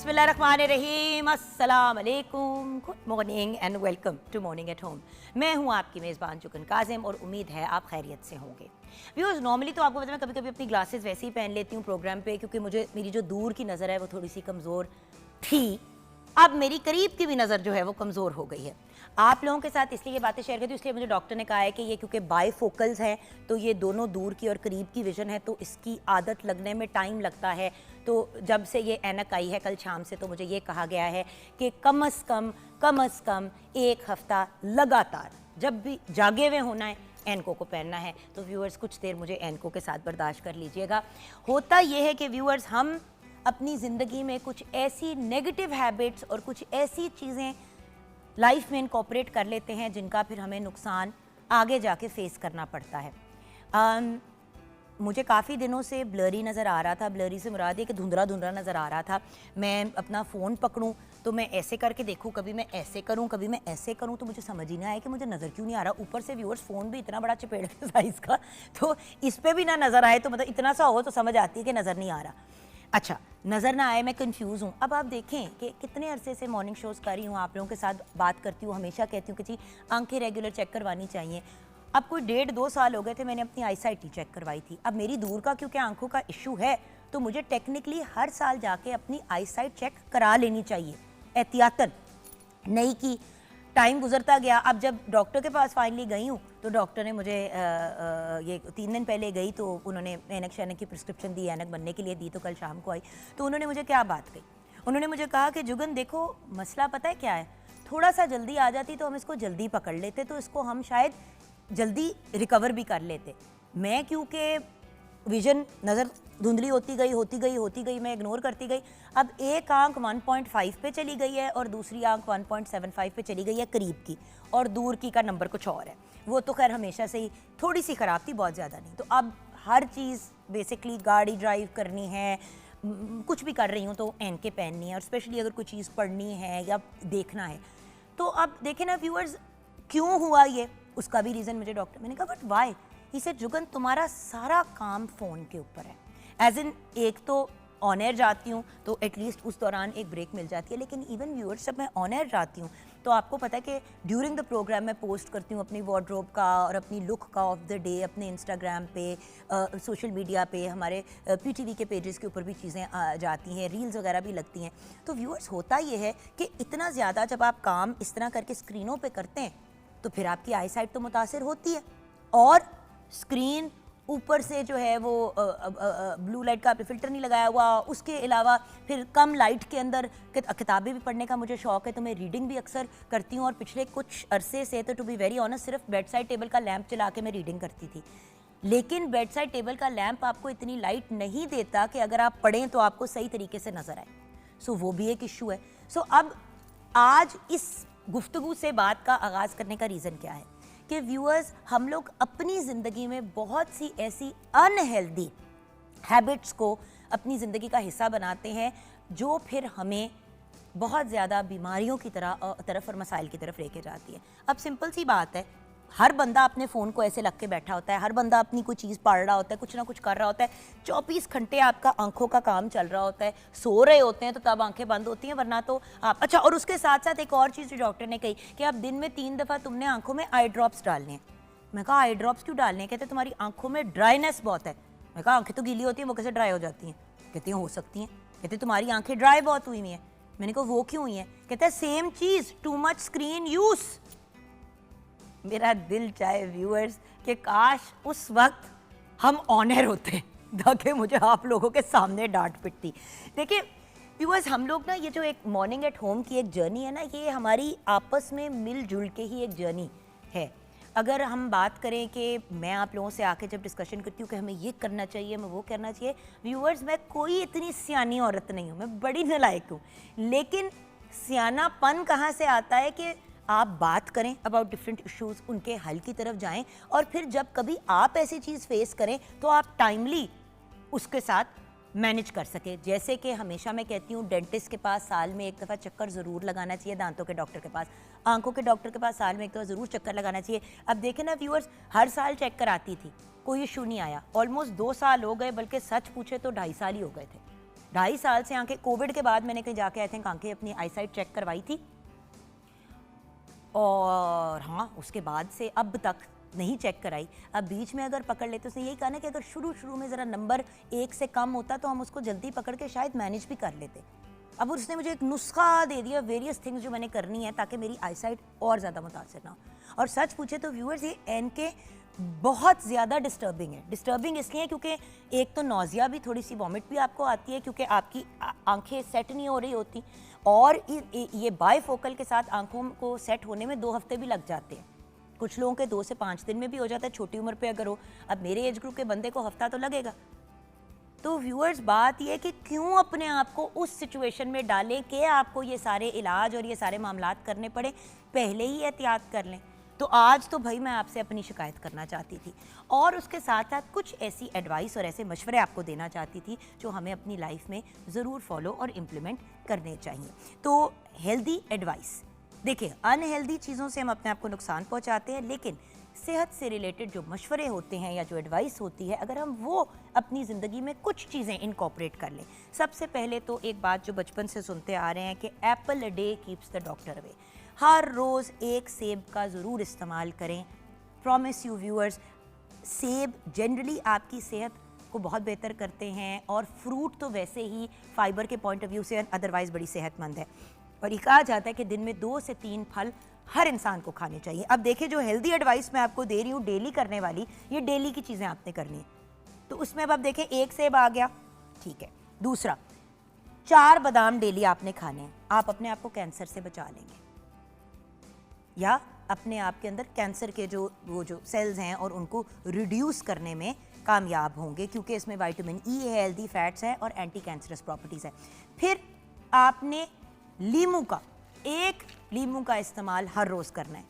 बिस्मिल्लाहिर्रहमानिर्रहीम, अस्सलाम वालेकुम, good morning and welcome to morning at home. मैं हूं आपकी मेज़बान जुगन काजिम और उम्मीद है आप खैरियत से होंगे। व्यूअर्स, नॉर्मली तो आपको पता है मैं कभी कभी अपनी ग्लासेस वैसे ही पहन लेती हूँ प्रोग्राम पे, क्योंकि मुझे मेरी जो दूर की नज़र है वो थोड़ी सी कमज़ोर थी। अब मेरी करीब की भी नज़र जो है वो कमज़ोर हो गई है। आप लोगों के साथ इसलिए ये बातें शेयर करती हूँ, इसलिए मुझे डॉक्टर ने कहा है कि ये क्योंकि बाईफोकल्स हैं तो ये दोनों दूर की और करीब की विजन है, तो इसकी आदत लगने में टाइम लगता है। तो जब से ये ऐनक आई है कल शाम से, तो मुझे ये कहा गया है कि कम अज़ कम एक हफ़्ता लगातार जब भी जागे हुए होना है एनको को पहनना है। तो व्यूअर्स, कुछ देर मुझे एनको के साथ बर्दाश्त कर लीजिएगा। होता ये है कि व्यूअर्स, हम अपनी ज़िंदगी में कुछ ऐसी नेगेटिव हैबिट्स और कुछ ऐसी चीज़ें लाइफ में इनकॉर्पोरेट कर लेते हैं जिनका फिर हमें नुकसान आगे जाके फेस करना पड़ता है। मुझे काफ़ी दिनों से ब्लरी नज़र आ रहा था। ब्लरी से मुराद है कि धुंधला धुंधला नज़र आ रहा था। मैं अपना फ़ोन पकड़ूं तो मैं ऐसे करके देखूं, कभी मैं ऐसे करूं, कभी मैं ऐसे करूं, तो मुझे समझ ही नहीं आया कि मुझे नज़र क्यों नहीं आ रहा। ऊपर से व्यूअर्स, फ़ोन भी इतना बड़ा चपेड़ के साइज़ का, तो इस पर भी ना नज़र आए तो मतलब इतना सा हो तो समझ आती है कि नज़र नहीं आ रहा। अच्छा, नज़र ना आए, मैं कंफ्यूज हूँ। अब आप देखें कि कितने अरसे से मॉर्निंग शोज़ कर रही हूँ, आप लोगों के साथ बात करती हूँ, हमेशा कहती हूँ कि जी आंखें रेगुलर चेक करवानी चाहिए। अब कोई 1.5-2 साल हो गए थे मैंने अपनी आई साइट ही चेक करवाई थी। अब मेरी दूर का क्योंकि आंखों का इशू है, तो मुझे टेक्निकली हर साल जाके अपनी आई साइट चेक करा लेनी चाहिए एहतियातन। नहीं कि टाइम गुजरता गया। अब जब डॉक्टर के पास फाइनली गई हूँ तो डॉक्टर ने मुझे ये 3 दिन पहले गई तो उन्होंने ऐनक शैनक की प्रिस्क्रिप्शन दी, ऐनक बनने के लिए दी। तो कल शाम को आई तो उन्होंने मुझे क्या बात कही, उन्होंने मुझे कहा कि जुगन देखो, मसला पता है क्या है, थोड़ा सा जल्दी आ जाती तो हम इसको जल्दी पकड़ लेते, तो इसको हम शायद जल्दी रिकवर भी कर लेते। मैं क्योंकि विजन नज़र धुंधली होती गई, मैं इग्नोर करती गई। अब एक आंख 1.5 पे चली गई है और दूसरी आंख 1.75 पे चली गई है करीब की, और दूर की का नंबर कुछ और है। वो तो खैर हमेशा से ही थोड़ी सी ख़राब थी, बहुत ज़्यादा नहीं। तो अब हर चीज़ बेसिकली, गाड़ी ड्राइव करनी है, कुछ भी कर रही हूँ तो एनके पहननी है, और स्पेशली अगर कोई चीज़ पढ़नी है या देखना है। तो अब देखें ना व्यूअर्स, क्यों हुआ ये, उसका भी रीज़न मुझे डॉक्टर, मैंने कहा बट वाई, इसे जुगन तुम्हारा सारा काम फ़ोन के ऊपर है। एज इन, एक तो ऑन एयर जाती हूँ तो एटलीस्ट उस दौरान एक ब्रेक मिल जाती है, लेकिन इवन व्यूअर्स, जब मैं ऑन एयर जाती हूँ तो आपको पता है कि ड्यूरिंग द प्रोग्राम मैं पोस्ट करती हूँ अपनी वार्डरोब का और अपनी लुक का ऑफ द डे अपने इंस्टाग्राम पे, सोशल मीडिया पे, हमारे पीटीवी के पेजेस के ऊपर भी चीज़ें जाती हैं, रील्स वगैरह भी लगती हैं। तो व्यूअर्स, होता ये है कि इतना ज़्यादा जब आप काम इस तरह करके स्क्रीनों पर करते हैं तो फिर आपकी आई साइट तो मुतासिर होती है, और स्क्रीन ऊपर से जो है वो ब्लू लाइट का फिल्टर नहीं लगाया हुआ, उसके अलावा फिर कम लाइट के अंदर किताबें भी पढ़ने का मुझे शौक़ है, तो मैं रीडिंग भी अक्सर करती हूँ। और पिछले कुछ अरसे से तो टू बी वेरी ऑनेस्ट सिर्फ बेड साइड टेबल का लैंप चला के मैं रीडिंग करती थी, लेकिन बेड साइड टेबल का लैंप आपको इतनी लाइट नहीं देता कि अगर आप पढ़ें तो आपको सही तरीके से नज़र आए। सो वो भी एक इशू है। सो अब आज इस गुफ्तगू से बात का आगाज़ करने का रीज़न क्या है कि व्यूअर्स, हम लोग अपनी ज़िंदगी में बहुत सी ऐसी अनहेल्दी हैबिट्स को अपनी ज़िंदगी का हिस्सा बनाते हैं जो फिर हमें बहुत ज़्यादा बीमारियों की तरफ और मसाइल की तरफ लेके जाती है। अब सिंपल सी बात है, हर बंदा अपने फ़ोन को ऐसे लग के बैठा होता है, हर बंदा अपनी कोई चीज़ पढ़ रहा होता है, कुछ ना कुछ कर रहा होता है, 24 घंटे आपका आंखों का काम चल रहा होता है। सो रहे होते हैं तो तब आंखें बंद होती हैं, वरना तो आप, अच्छा, और उसके साथ साथ एक और चीज़ जो डॉक्टर ने कही कि अब दिन में 3 दफ़ा तुमने आंखों में आई ड्रॉप्स डालने हैं। मैं कहा आई ड्रॉप्स क्यों डालने हैं? कहते तुम्हारी आंखों में ड्राइनेस बहुत है। मैं कहा आंखें तो गीली होती हैं, वो कैसे ड्राई हो जाती हैं? कहती हैं हो सकती हैं। कहते तुम्हारी आंखें ड्राई बहुत हुई हैं। मैंने कहा वो क्यों हुई हैं? कहते हैं सेम चीज़, टू मच स्क्रीन यूज़। मेरा दिल चाहे व्यूअर्स कि काश उस वक्त हम ऑन एयर होते ताकि मुझे आप लोगों के सामने डांट पिटती। देखिए व्यूअर्स, हम लोग ना, ये जो एक मॉर्निंग एट होम की एक जर्नी है ना, ये हमारी आपस में मिलजुल के ही एक जर्नी है। अगर हम बात करें कि मैं आप लोगों से आके जब डिस्कशन करती हूँ कि हमें ये करना चाहिए, हमें वो करना चाहिए, व्यूअर्स, मैं कोई इतनी सियानी औरत नहीं हूँ, मैं बड़ी नालायक हूँ। लेकिन सियानापन कहाँ से आता है कि आप बात करें अबाउट डिफरेंट इश्यूज़, उनके हल की तरफ जाएं, और फिर जब कभी आप ऐसी चीज़ फेस करें तो आप टाइमली उसके साथ मैनेज कर सके। जैसे कि हमेशा मैं कहती हूँ, डेंटिस्ट के पास साल में एक दफ़ा चक्कर ज़रूर लगाना चाहिए, दांतों के डॉक्टर के पास, आंखों के डॉक्टर के पास साल में एक दफ़ा ज़रूर चक्कर लगाना चाहिए। अब देखें ना व्यूअर्स, हर साल चेक कराती थी, कोई इशू नहीं आया। ऑलमोस्ट 2 साल हो गए, बल्कि सच पूछे तो 2.5 साल ही हो गए थे। 2.5 साल से आंखें, कोविड के बाद मैंने कहीं जाके आई थिंक आंखें अपनी आई साइट चेक करवाई थी, और हाँ उसके बाद से अब तक नहीं चेक कराई। अब बीच में अगर पकड़ लेते, उसने यही कहा ना कि अगर शुरू में ज़रा नंबर 1 से कम होता तो हम उसको जल्दी पकड़ के शायद मैनेज भी कर लेते। अब उसने मुझे एक नुस्खा दे दिया, वेरियस थिंग्स जो मैंने करनी है ताकि मेरी आई साइट और ज़्यादा मुतासर ना हो। और सच पूछे तो व्यूअर्स, ये एनके बहुत ज़्यादा डिस्टर्बिंग है। डिस्टर्बिंग इसलिए क्योंकि एक तो नौजिया भी, थोड़ी सी वॉमिट भी आपको आती है क्योंकि आपकी आंखें सेट नहीं हो रही होती, और ये बायफोकल के साथ आंखों को सेट होने में 2 हफ्ते भी लग जाते हैं। कुछ लोगों के 2 से 5 दिन में भी हो जाता है, छोटी उम्र पे अगर हो। अब मेरे एज ग्रुप के बंदे को हफ्ता तो लगेगा। तो व्यूअर्स, बात ये कि क्यों अपने आप को उस सिचुएशन में डालें कि आपको ये सारे इलाज और ये सारे मामलात करने पड़े, पहले ही एहतियात कर लें। तो आज तो भाई मैं आपसे अपनी शिकायत करना चाहती थी, और उसके साथ साथ कुछ ऐसी एडवाइस और ऐसे मशवरे आपको देना चाहती थी जो हमें अपनी लाइफ में ज़रूर फॉलो और इम्प्लीमेंट करने चाहिए। तो हेल्दी एडवाइस, देखिए अनहेल्दी चीज़ों से हम अपने आप को नुकसान पहुंचाते हैं, लेकिन सेहत से रिलेटेड जो मशवरे होते हैं या जो एडवाइस होती है, अगर हम वो अपनी ज़िंदगी में कुछ चीज़ें इनकॉर्पोरेट कर लें। सबसे पहले तो एक बात जो बचपन से सुनते आ रहे हैं कि apple a day keeps the doctor away. हर रोज़ एक सेब का ज़रूर इस्तेमाल करें। प्रॉमिस यू व्यूअर्स, सेब जनरली आपकी सेहत को बहुत बेहतर करते हैं, और फ्रूट तो वैसे ही फाइबर के पॉइंट ऑफ व्यू से अदरवाइज़ बड़ी सेहतमंद है। और ये कहा जाता है कि दिन में 2 से 3 फल हर इंसान को खाने चाहिए। अब देखिए, जो हेल्दी एडवाइस मैं आपको दे रही हूँ डेली करने वाली, ये डेली की चीज़ें आपने करनी है। तो उसमें अब आप देखें, 1 सेब आ गया, ठीक है। दूसरा, 4 बादाम डेली आपने खाने हैं। आप अपने आप को कैंसर से बचा लेंगे, या अपने आप के अंदर कैंसर के वो जो सेल्स हैं और उनको रिड्यूस करने में कामयाब होंगे, क्योंकि इसमें विटामिन ई है, हेल्दी फैट्स हैं और एंटी कैंसरस प्रॉपर्टीज़ है। फिर आपने एक लीमू का इस्तेमाल हर रोज़ करना है।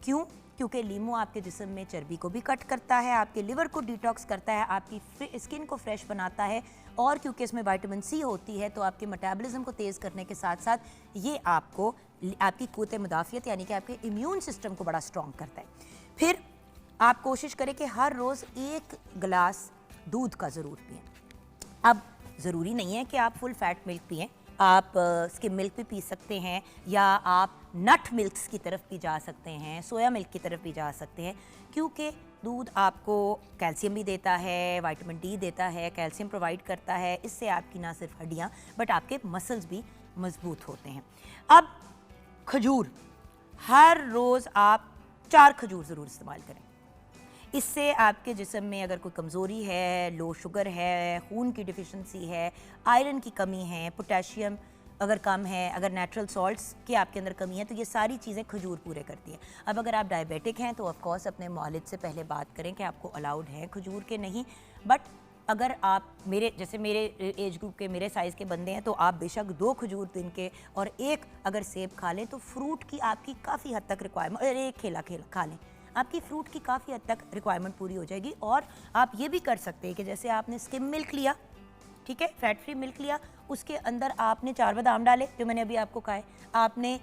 क्यों? क्योंकि लीमू आपके जिस्म में चर्बी को भी कट करता है, आपके लिवर को डिटॉक्स करता है, आपकी स्किन को फ्रेश बनाता है, और क्योंकि इसमें विटामिन सी होती है तो आपके मेटाबॉलिज्म को तेज़ करने के साथ साथ ये आपकी क़ुव्वत मुदाफ़ियत यानी कि आपके इम्यून सिस्टम को बड़ा स्ट्रॉन्ग करता है। फिर आप कोशिश करें कि हर रोज़ 1 गिलास दूध का ज़रूर पिएँ। अब ज़रूरी नहीं है कि आप फुल फैट मिल्क पिएँ, आप स्किम मिल्क भी पी सकते हैं, या आप नट मिल्क्स की तरफ भी जा सकते हैं, सोया मिल्क की तरफ भी जा सकते हैं, क्योंकि दूध आपको कैल्शियम भी देता है, विटामिन डी देता है, कैल्शियम प्रोवाइड करता है। इससे आपकी ना सिर्फ हड्डियाँ बट आपके मसल्स भी मजबूत होते हैं। अब खजूर, हर रोज़ आप 4 खजूर ज़रूर इस्तेमाल करें। इससे आपके जिस्म में अगर कोई कमज़ोरी है, लो शुगर है, खून की डिफिशेंसी है, आयरन की कमी है, पोटेशियम अगर कम है, अगर नेचुरल सॉल्ट्स की आपके अंदर कमी है, तो ये सारी चीज़ें खजूर पूरे करती हैं। अब अगर आप डायबिटिक हैं तो ऑफ कोर्स अपने मौलिद से पहले बात करें कि आपको अलाउड है खजूर के नहीं, बट अगर आप मेरे एज ग्रुप के, मेरे साइज़ के बंदे हैं, तो आप बेशक 2 खजूर दिन के और 1 अगर सेब खा लें तो फ्रूट की आपकी काफ़ी हद तक रिक्वायरमेंट, और 1 केला खा लें, आपकी फ्रूट की काफ़ी हद तक रिक्वायरमेंट पूरी हो जाएगी। और आप ये भी कर सकते हैं कि जैसे आपने स्किम मिल्क लिया, ठीक है, फैट फ्री मिल्क लिया, उसके अंदर आपने 4 बादाम डाले जो मैंने अभी आपको कहा है, आपने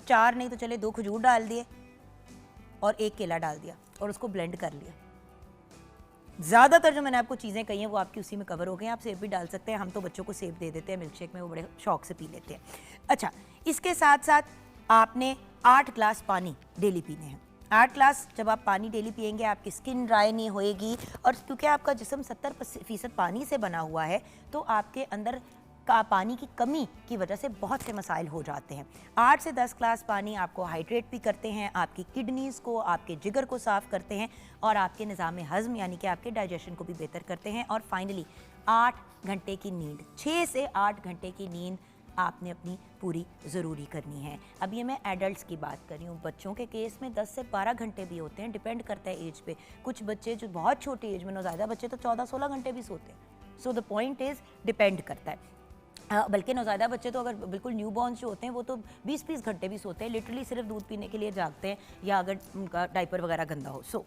4 नहीं तो चले 2 खजूर डाल दिए और 1 केला डाल दिया और उसको ब्लेंड कर लिया। ज़्यादातर जो मैंने आपको चीज़ें कही हैं वो आपकी उसी में कवर हो गई हैं। आप सेब भी डाल सकते हैं, हम तो बच्चों को सेब दे देते हैं मिल्क शेक में, वो बड़े शौक से पी लेते हैं। अच्छा, इसके साथ साथ आपने 8 ग्लास पानी डेली पीने हैं। 8 ग्लास जब आप पानी डेली पिएंगे, आपकी स्किन ड्राई नहीं होएगी, और क्योंकि आपका जिस्म 70% पानी से बना हुआ है, तो आपके अंदर का पानी की कमी की वजह से बहुत से मसाइल हो जाते हैं। 8 से 10 ग्लास पानी आपको हाइड्रेट भी करते हैं, आपकी किडनीज़ को, आपके जिगर को साफ़ करते हैं, और आपके निज़ाम हज़म यानी कि आपके डाइजेशन को भी बेहतर करते हैं। और फाइनली 8 घंटे की नींद, 6 से 8 घंटे की नींद आपने अपनी पूरी ज़रूरी करनी है। अब ये मैं एडल्ट्स की बात कर रही हूँ, बच्चों के केस में 10 से 12 घंटे भी होते हैं, डिपेंड करता है एज पे। कुछ बच्चे जो बहुत छोटी एज में, नौज़ायदा बच्चे तो 14-16 घंटे भी सोते हैं। So the point is, depend करता है। बल्कि नौज़ायदा बच्चे तो अगर बिल्कुल न्यू बॉर्न्स जो होते हैं वो तो 20-20 घंटे भी सोते हैं, लिटरली सिर्फ दूध पीने के लिए जागते हैं, या अगर उनका डाइपर वगैरह गंदा हो। सो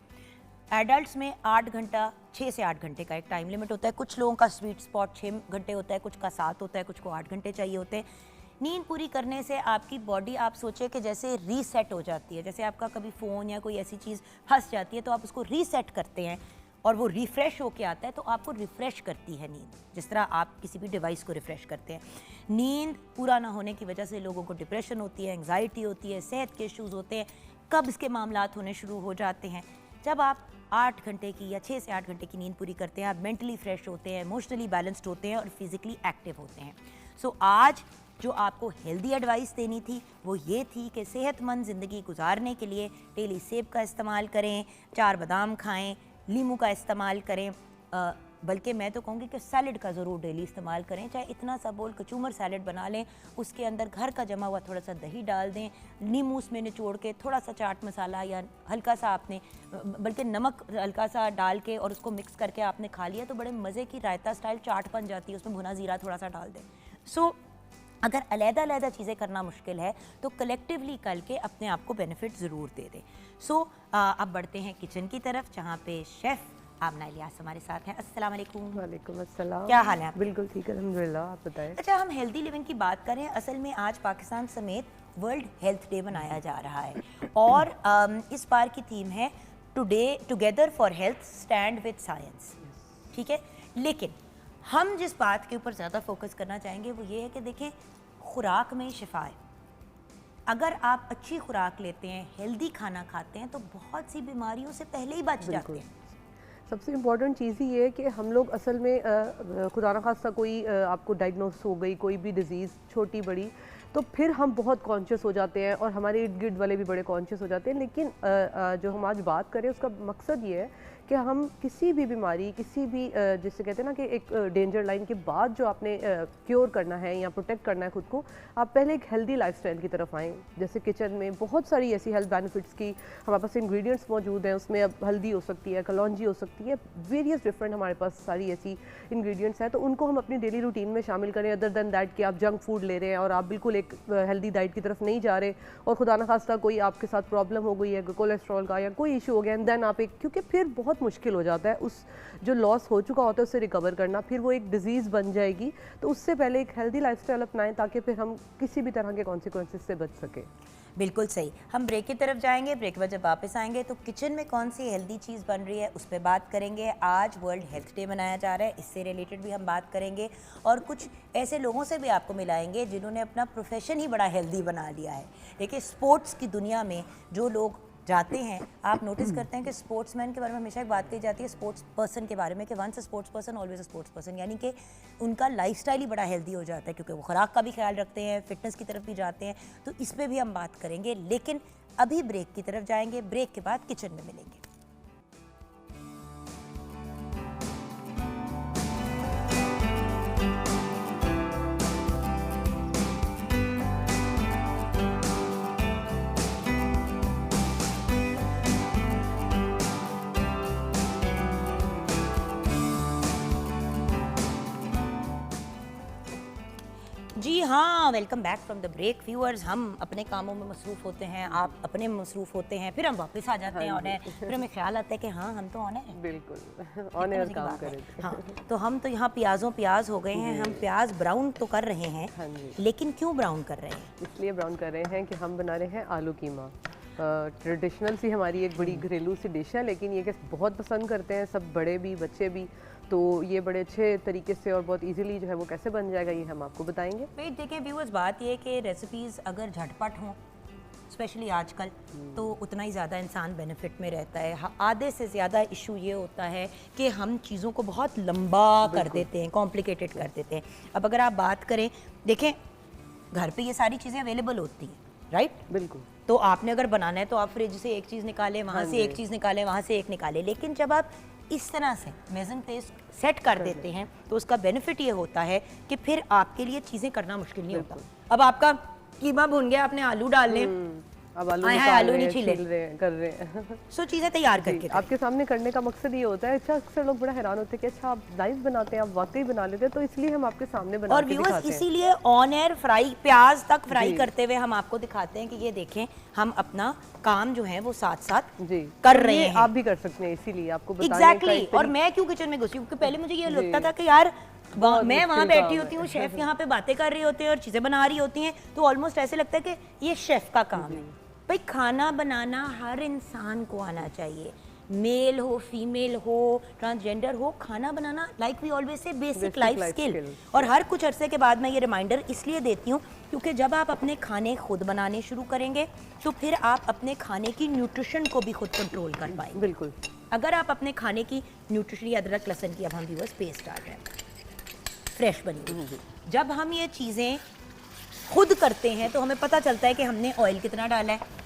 एडल्ट्स में 8 घंटा, 6 से 8 घंटे का एक टाइम लिमिट होता है। कुछ लोगों का स्वीट स्पॉट 6 घंटे होता है, कुछ का 7 होता है, कुछ को 8 घंटे चाहिए होते हैं। नींद पूरी करने से आपकी बॉडी, आप सोचे कि जैसे रीसेट हो जाती है, जैसे आपका कभी फ़ोन या कोई ऐसी चीज़ फंस जाती है तो आप उसको रीसेट करते हैं, और वो रिफ़्रेश होके आता है तो आपको रिफ़्रेश करती है नींद, जिस तरह आप किसी भी डिवाइस को रिफ़्रेश करते हैं। नींद पूरा ना होने की वजह से लोगों को डिप्रेशन होती है, एंग्जाइटी होती है, सेहत के इश्यूज़ होते हैं, कब्ज़ के मामलात होने शुरू हो जाते हैं। जब आप 8 घंटे की या 6 से 8 घंटे की नींद पूरी करते हैं, आप मेंटली फ्रेश होते हैं, इमोशनली बैलेंस्ड होते हैं और फिज़िकली एक्टिव होते हैं। सो आज जो आपको हेल्दी एडवाइस देनी थी वो ये थी कि सेहतमंद ज़िंदगी गुजारने के लिए डेली सेब का इस्तेमाल करें, 4 बादाम खाएं, नींबू का इस्तेमाल करें, बल्कि मैं तो कहूँगी कि सैलड का ज़रूर डेली इस्तेमाल करें। चाहे इतना सा बोल कचूमर सैलड बना लें, उसके अंदर घर का जमा हुआ थोड़ा सा दही डाल दें, नींबू उसमें निचोड़ के, थोड़ा सा चाट मसाला या हल्का सा आपने बल्कि नमक हल्का सा डाल के और उसको मिक्स करके आपने खा लिया तो बड़े मज़े की रायता स्टाइल चाट बन जाती है। उसमें भुना ज़ीरा थोड़ा सा डाल दें। सो अगर अलग-अलग चीज़ें करना मुश्किल है तो कलेक्टिवली करके अपने आप को बेनिफिट ज़रूर दे दें। सो अब बढ़ते हैं किचन की तरफ, जहाँ पे शेफ़ आमना इलियास हमारे साथ हैं। अस्सलाम वालेकुम। वालेकुम अस्सलाम। क्या हाल है आपके? बिल्कुल ठीक है, अल्हम्दुलिल्लाह। आप बताएं। अच्छा, हम हेल्दी लिविंग की बात करें, असल में आज पाकिस्तान समेत वर्ल्ड हेल्थ डे मनाया जा रहा है और इस बार की थीम है together for health stand with science. ठीक है, लेकिन हम जिस बात के ऊपर ज़्यादा फोकस करना चाहेंगे वो ये है कि देखें, खुराक में शिफा है। अगर आप अच्छी खुराक लेते हैं, हेल्दी खाना खाते हैं तो बहुत सी बीमारियों से पहले ही बच जाते हैं। सबसे इम्पॉर्टेंट चीज़ ही ये है कि हम लोग असल में खुदा न खास्ता कोई आपको डायग्नोस हो गई कोई भी डिज़ीज़ छोटी बड़ी, तो फिर हम बहुत कॉन्शियस हो जाते हैं और हमारे इर्द गिर्द वाले भी बड़े कॉन्शियस हो जाते हैं। लेकिन जो हम आज बात करें उसका मकसद ये है कि हम किसी भी बीमारी, किसी भी जिससे कहते हैं ना कि एक डेंजर लाइन के बाद जो आपने क्योर करना है या प्रोटेक्ट करना है खुद को, आप पहले एक हेल्दी लाइफस्टाइल की तरफ आएँ। जैसे किचन में बहुत सारी ऐसी हेल्थ बेनिफिट्स की हमारे पास इंग्रेडिएंट्स मौजूद हैं। उसमें अब हल्दी हो सकती है, कलौंजी हो सकती है, वेरियस डिफरेंट हमारे पास सारी ऐसी इंग्रेडिएंट्स हैं, तो उनको हम अपनी डेली रूटीन में शामिल करें। अदर देन दैट कि आप जंक फूड ले रहे हैं और आप बिल्कुल एक हेल्दी डाइट की तरफ नहीं जा रहे और खुदा न खास्ता कोई आपके साथ प्रॉब्लम हो गई है कोलेस्ट्रॉल का या कोई इशू हो गया, एंड देन आप एक, क्योंकि फिर बहुत मुश्किल हो जाता है उस जो लॉस हो चुका होता है उससे रिकवर करना, फिर वो एक डिजीज़ बन जाएगी। तो उससे पहले एक हेल्दी लाइफस्टाइल अपनाएं ताकि फिर हम किसी भी तरह के कॉन्सिक्वेंसेस से बच सकें। बिल्कुल सही। हम ब्रेक की तरफ जाएंगे, ब्रेक के बाद जब वापस आएंगे तो किचन में कौन सी हेल्दी चीज़ बन रही है उस पर बात करेंगे। आज वर्ल्ड हेल्थ डे मनाया जा रहा है, इससे रिलेटेड भी हम बात करेंगे और कुछ ऐसे लोगों से भी आपको मिलाएंगे जिन्होंने अपना प्रोफेशन ही बड़ा हेल्दी बना लिया है। देखिए, स्पोर्ट्स की दुनिया में जो लोग जाते हैं, आप नोटिस करते हैं कि स्पोर्ट्समैन के बारे में हमेशा एक बात कही जाती है स्पोर्ट्स पर्सन के बारे में कि once a sports person always a sports person, यानी कि उनका लाइफस्टाइल ही बड़ा हेल्दी हो जाता है क्योंकि वो खुराक का भी ख्याल रखते हैं, फिटनेस की तरफ भी जाते हैं। तो इस पर भी हम बात करेंगे, लेकिन अभी ब्रेक की तरफ जाएंगे, ब्रेक के बाद किचन में मिलेंगे। जी हाँ, welcome back from the break viewers. हम अपने कामों में मसरूफ़ होते हैं, आप अपने में मसरूफ़ होते हैं, फिर हम वापस आ जाते हैं ऑन एयर, फिर हमें ख्याल आता है कि हाँ हम तो ऑन एयर हैं। बिल्कुल ऑन एयर काम करें। हाँ, तो हम तो यहाँ प्याज हो गए हैं, हम प्याज ब्राउन तो कर रहे हैं। हाँ जी। लेकिन क्यों ब्राउन कर रहे हैं? इसलिए ब्राउन कर रहे हैं कि हम बना रहे हैं आलू कीमा। ट्रेडिशनल सी हमारी एक बड़ी घरेलू सी डिश है, लेकिन ये कि बहुत पसंद करते हैं सब, बड़े भी बच्चे भी। तो ये बड़े अच्छे तरीके से और बहुत इजीली जो है वो कैसे बन जाएगा ये हम आपको बताएंगे। भाई देखें व्यूअर्स, बात ये है कि रेसिपीज़ अगर झटपट हों, स्पेशली आजकल, तो उतना ही ज़्यादा इंसान बेनिफिट में रहता है। आधे से ज़्यादा इशू ये होता है कि हम चीज़ों को बहुत लंबा कर देते हैं, कॉम्प्लिकेटेड कर देते हैं। अब अगर आप बात करें, देखें घर पे ये सारी चीज़ें अवेलेबल होती हैं, राइट? बिल्कुल। तो आपने अगर बनाना है तो आप फ्रिज से एक चीज़ निकालें, वहाँ से एक चीज़ निकालें, वहाँ से एक निकालें। लेकिन जब आप इस तरह से मेजन प्लेस सेट कर देते हैं तो उसका बेनिफिट ये होता है कि फिर आपके लिए चीज़ें करना मुश्किल नहीं होता। अब आपका कीमा भुन गया, आपने आलू डालने, अब आलू नहीं छील रहे हैं, कर रहे हैं। सो चीज़ें तैयार करके आपके सामने करने का मकसद ये होता है। अच्छा, अक्सर लोग बड़ा हैरान होते हैं कि अच्छा आप लाइव बनाते हैं, आप वाकई बना लेते हैं, तो इसलिए हम आपके सामने बना और के दिखाते हैं। इसीलिए ऑन एयर फ्राई, प्याज तक फ्राई करते हुए हम आपको दिखाते हैं कि ये देखें हम अपना काम जो है वो साथ साथ कर रहे हैं। आप भी कर सकते हैं, इसीलिए आपको बताने का एग्जैक्टली। और मैं क्यों किचन में घुसी, क्योंकि पहले मुझे ये लगता था कि यार मैं वहाँ बैठी होती हूँ, शेफ यहाँ पे बातें कर रही होती हैं और चीज़ें बना रही होती हैं, तो ऑलमोस्ट ऐसे लगता है कि ये शेफ का काम है। भाई खाना बनाना हर इंसान को आना चाहिए। मेल हो, फीमेल हो, ट्रांसजेंडर हो, खाना बनाना like we always say basic life skill. और हर कुछ अरसे के बाद मैं ये रिमाइंडर इसलिए देती हूँ क्योंकि जब आप अपने खाने खुद बनाने शुरू करेंगे तो फिर आप अपने खाने की न्यूट्रिशन को भी खुद कंट्रोल कर पाएंगे। बिल्कुल। अगर आप अपने खाने की न्यूट्रिशन, अदरक लहसुन की अब हम व्यूअर्स पेस्ट डाल रहे हैं फ्रेश बनी हुई, जब हम ये चीज़ें खुद करते हैं तो हमें पता चलता है कि हमने ऑयल कितना डाला है,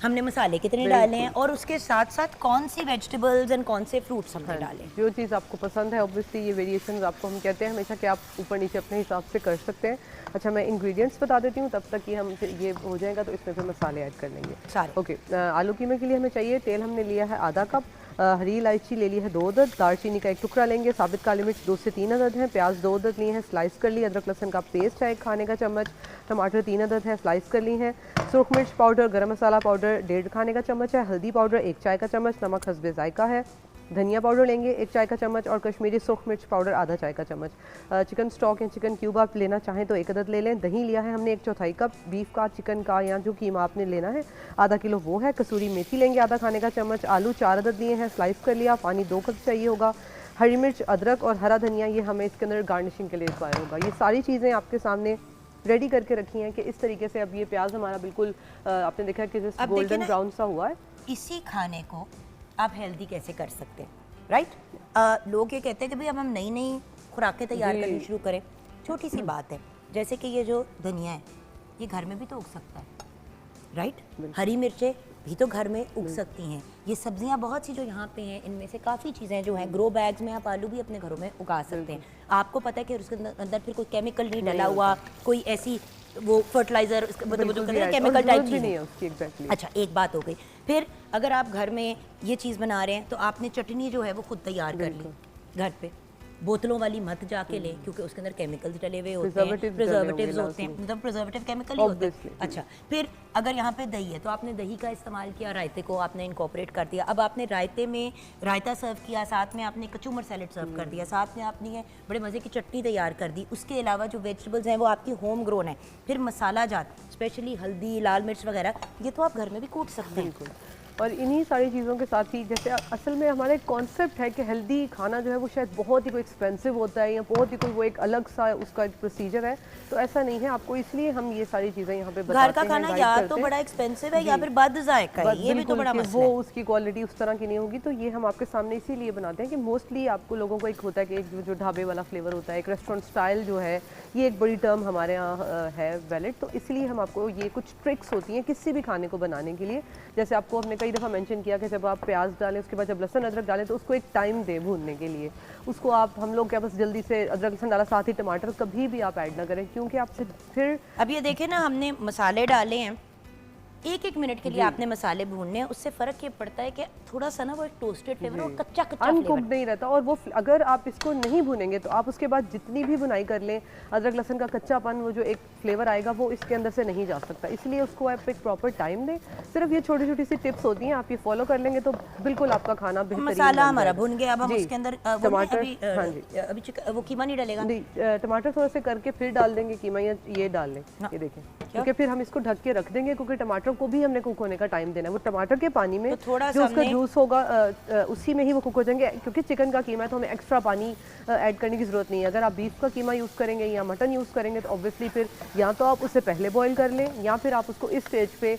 हमने मसाले कितने डाले हैं और उसके साथ साथ कौन सी वेजिटेबल्स एंड कौन से फ्रूट्स हमने डाले। जो चीज़ आपको पसंद है ऑब्वियसली ये वेरिएशंस आपको हम कहते हैं हमेशा कि आप ऊपर नीचे अपने हिसाब से कर सकते हैं। अच्छा मैं इंग्रेडिएंट्स बता देती हूँ तब तक ये हो जाएगा तो इसमें फिर मसाले ऐड कर लेंगे सारे। ओके, आलू कीमे के लिए हमें चाहिए तेल हमने लिया है आधा कप, हरी इलायची ले ली है 2 अदद, दालचीनी का 1 टुकड़ा लेंगे, साबित काली मिर्च 2 से 3 अदद हैं, प्याज 2 अदद लिए हैं स्लाइस कर ली, अदरक लहसुन का पेस्ट है 1 खाने का चम्मच, टमाटर 3 अदद है स्लाइस कर ली हैं, सुरख मिर्च पाउडर, गरम मसाला पाउडर 1.5 खाने का चम्मच है, हल्दी पाउडर 1 चाय का चम्मच, नमक हस्बे जायका है, धनिया पाउडर लेंगे 1 चाय का चम्मच और कश्मीरी सुरख मिर्च पाउडर आधा चाय का चम्मच। चिकन स्टॉक या चिकन क्यूब आप लेना चाहें तो 1 अदद ले लें। दही लिया है हमने 1/4 कप, बीफ का, चिकन का या जो कीमा आपने लेना है आधा किलो वो है। कसूरी मेथी लेंगे आधा खाने का चम्मच, आलू 4 अदद लिए हैं स्लाइस कर लिया, पानी 2 कप चाहिए होगा, हरी मिर्च, अदरक और हरा धनिया ये हमें इसके अंदर गार्निशिंग के लिए रिक्वायर होगा। ये सारी चीज़ें आपके सामने रेडी करके रखी हैं कि इस तरीके से अब ये प्याज हमारा बिल्कुल आपने देखा कि गोल्डन ब्राउन सा हुआ है। इसी खाने को आप हेल्दी कैसे कर सकते हैं, राइट? लोग ये कहते हैं कि भाई अब हम नई नई खुराकें तैयार करनी शुरू करें। छोटी सी बात है, जैसे कि ये जो धनिया है ये घर में भी तो उग सकता है, राइट? हरी मिर्चें भी तो घर में उग सकती हैं। ये सब्जियां बहुत सी जो यहाँ पे हैं इनमें से काफ़ी चीज़ें जो हैं ग्रो बैग्स में आप आलू भी अपने घरों में उगा सकते हैं। आपको पता है कि उसके अंदर फिर कोई केमिकल नहीं डला हुआ, कोई ऐसी वो फर्टिलाइजर केमिकल टाइप चीज़ नहीं है उसकी। एग्जैक्टली। अच्छा, एक बात हो गई। फिर अगर आप घर में ये चीज़ बना रहे हैं तो आपने चटनी जो है वो खुद तैयार कर ली घर पे, बोतलों वाली मत जाके लें क्योंकि उसके अंदर केमिकल्स डले हुए होते हैं, प्रिजर्वेटिव्स होते हैं, मतलब प्रिजर्वेटिव केमिकल ही होते हैं। अच्छा, फिर अगर यहाँ पे दही है तो आपने दही का इस्तेमाल किया, रायते को आपने इनकॉर्पोरेट कर दिया, अब आपने रायते में रायता सर्व किया, साथ में आपने कचूमर सैलेड सर्व कर दिया, साथ में आपने ये बड़े मज़े की चटनी तैयार कर दी। उसके अलावा जो वेजिटेबल्स हैं वो आपकी होम ग्रोन है। फिर मसाला जात स्पेशली हल्दी, लाल मिर्च वगैरह ये तो आप घर में भी कूट सकते हैं। और इन्हीं सारी चीज़ों के साथ ही जैसे असल में हमारा एक कॉन्सेप्ट है कि हेल्दी खाना जो है वो शायद बहुत ही कोई एक्सपेंसिव होता है या बहुत ही कोई वो एक अलग सा उसका एक प्रोसीजर है, तो ऐसा नहीं है आपको, इसलिए हम ये सारी चीज़ें यहाँ पे बताते हैं। घर का खाना या तो बड़ा एक्सपेंसिव है या फिर बद जायका है, ये भी तो बड़ा मसला है। वो उसकी क्वालिटी उस तरह की नहीं होगी, तो ये हम आपके सामने इसीलिए बनाते हैं कि मोस्टली आपको लोगों को एक होता है कि एक जो ढाबे वाला फ्लेवर होता है, एक रेस्टोरेंट स्टाइल जो है, ये एक बड़ी टर्म हमारे यहाँ है वैलिड, तो इसलिए हम आपको ये कुछ ट्रिक्स होती हैं किसी भी खाने को बनाने के लिए। जैसे आपको हमने कई दफ़ा मेंशन किया कि जब आप प्याज डालें उसके बाद जब लहसुन अदरक डालें तो उसको एक टाइम दें भूनने के लिए। उसको आप हम लोग क्या बस जल्दी से अदरक लहसुन डाला, साथ ही टमाटर कभी भी आप ऐड ना करें क्योंकि आपसे फिर अब ये देखें ना, हमने मसाले डाले हैं, 1-1 मिनट के लिए आपने मसाले भूनने हैं, उससे फ़र्क ये पड़ता है कि थोड़ा सा ना वो एक टोस्टेड फ्लेवर और कच्चा अनकुक्ड नहीं रहता। और वो अगर आप इसको नहीं भूनेंगे तो आप उसके बाद जितनी भी बुनाई कर लें, अदरक लहसुन का कच्चापन वो जो एक फ्लेवर आएगा वो इसके अंदर से नहीं जा सकता, इसलिए उसको आप एक प्रॉपर टाइम दें। सिर्फ ये छोटी छोटी सी टिप्स होती हैं, आप ये फॉलो कर लेंगे तो बिल्कुल आपका खाना बेहतरीन। मसाला हमारा भुन गया, अब हम उसके अंदर टमाटर, अभी वो कीमा नहीं डलेगा, नहीं टमाटर थोड़ा से करके फिर डाल देंगे कीमा, या ये डाल लें, ये देखें, क्योंकि फिर हम इसको ढक के रख देंगे क्योंकि टमाटर को भी हमने कुक होने का टाइम देना है। वो टमाटर के पानी में थोड़ा जो उसका जूस होगा उसी में ही वो कुक हो जाएंगे। क्योंकि चिकन का कीमा है तो हमें एक्स्ट्रा पानी ऐड करने की ज़रूरत नहीं है। अगर आप बीफ का कीमा यूज़ करेंगे या मटन यूज़ करेंगे तो ऑब्वियसली फिर या तो आप उससे पहले बॉईल कर लें या फिर आप उसको इस स्टेज पे